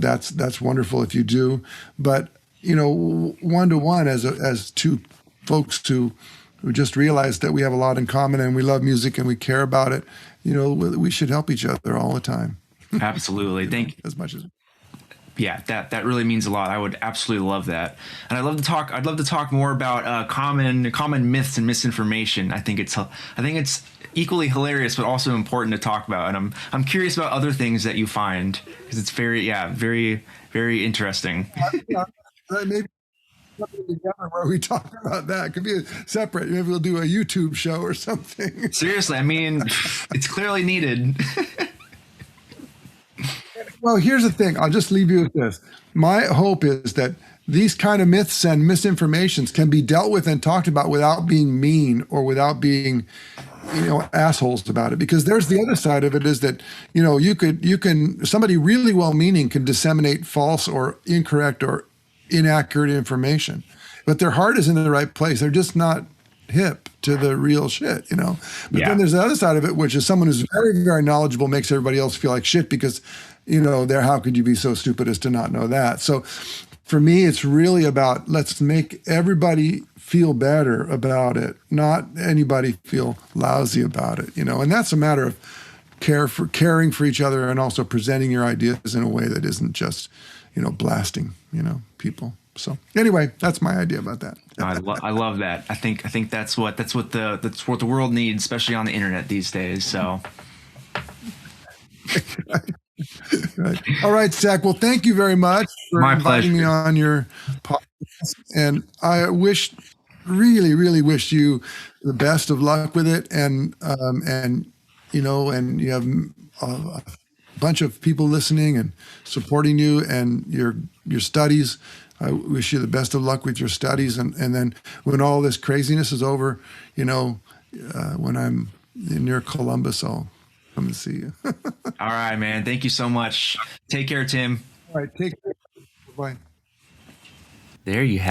that's wonderful if you do, but one-to-one as two folks who just realized that we have a lot in common and we love music and we care about it, we should help each other all the time. Absolutely. Thank you. As much as. Yeah, that really means a lot. I would absolutely love that. And I'd love to talk more about common myths and misinformation. I think it's equally hilarious but also important to talk about. And I'm curious about other things that you find, because it's very very interesting. Yeah, maybe something together where we talk about that. It could be separate. Maybe we'll do a YouTube show or something. Seriously, I mean, it's clearly needed. Well, here's the thing. I'll just leave you with this. My hope is that these kind of myths and misinformations can be dealt with and talked about without being mean or without being, assholes about it. Because there's the other side of it, is that, somebody really well-meaning can disseminate false or incorrect or inaccurate information, but their heart is in the right place. They're just not hip to the real shit, But then there's the other side of it, which is someone who's very, very knowledgeable makes everybody else feel like shit because, how could you be so stupid as to not know that? So for me, it's really about, let's make everybody feel better about it, not anybody feel lousy about it, and that's a matter of caring for each other and also presenting your ideas in a way that isn't just, blasting, people. So anyway, that's my idea about that. I love that. I think that's what the world needs, especially on the internet these days. So. Right. All right, Zach. Well, thank you very much for inviting me on your podcast. And I really wish you the best of luck with it. And you have a bunch of people listening and supporting you and your studies. I wish you the best of luck with your studies. And then when all this craziness is over, when I'm near Columbus, I'll come and see you. All right, man. Thank you so much. Take care, Tim. All right. Take care. Bye. There you have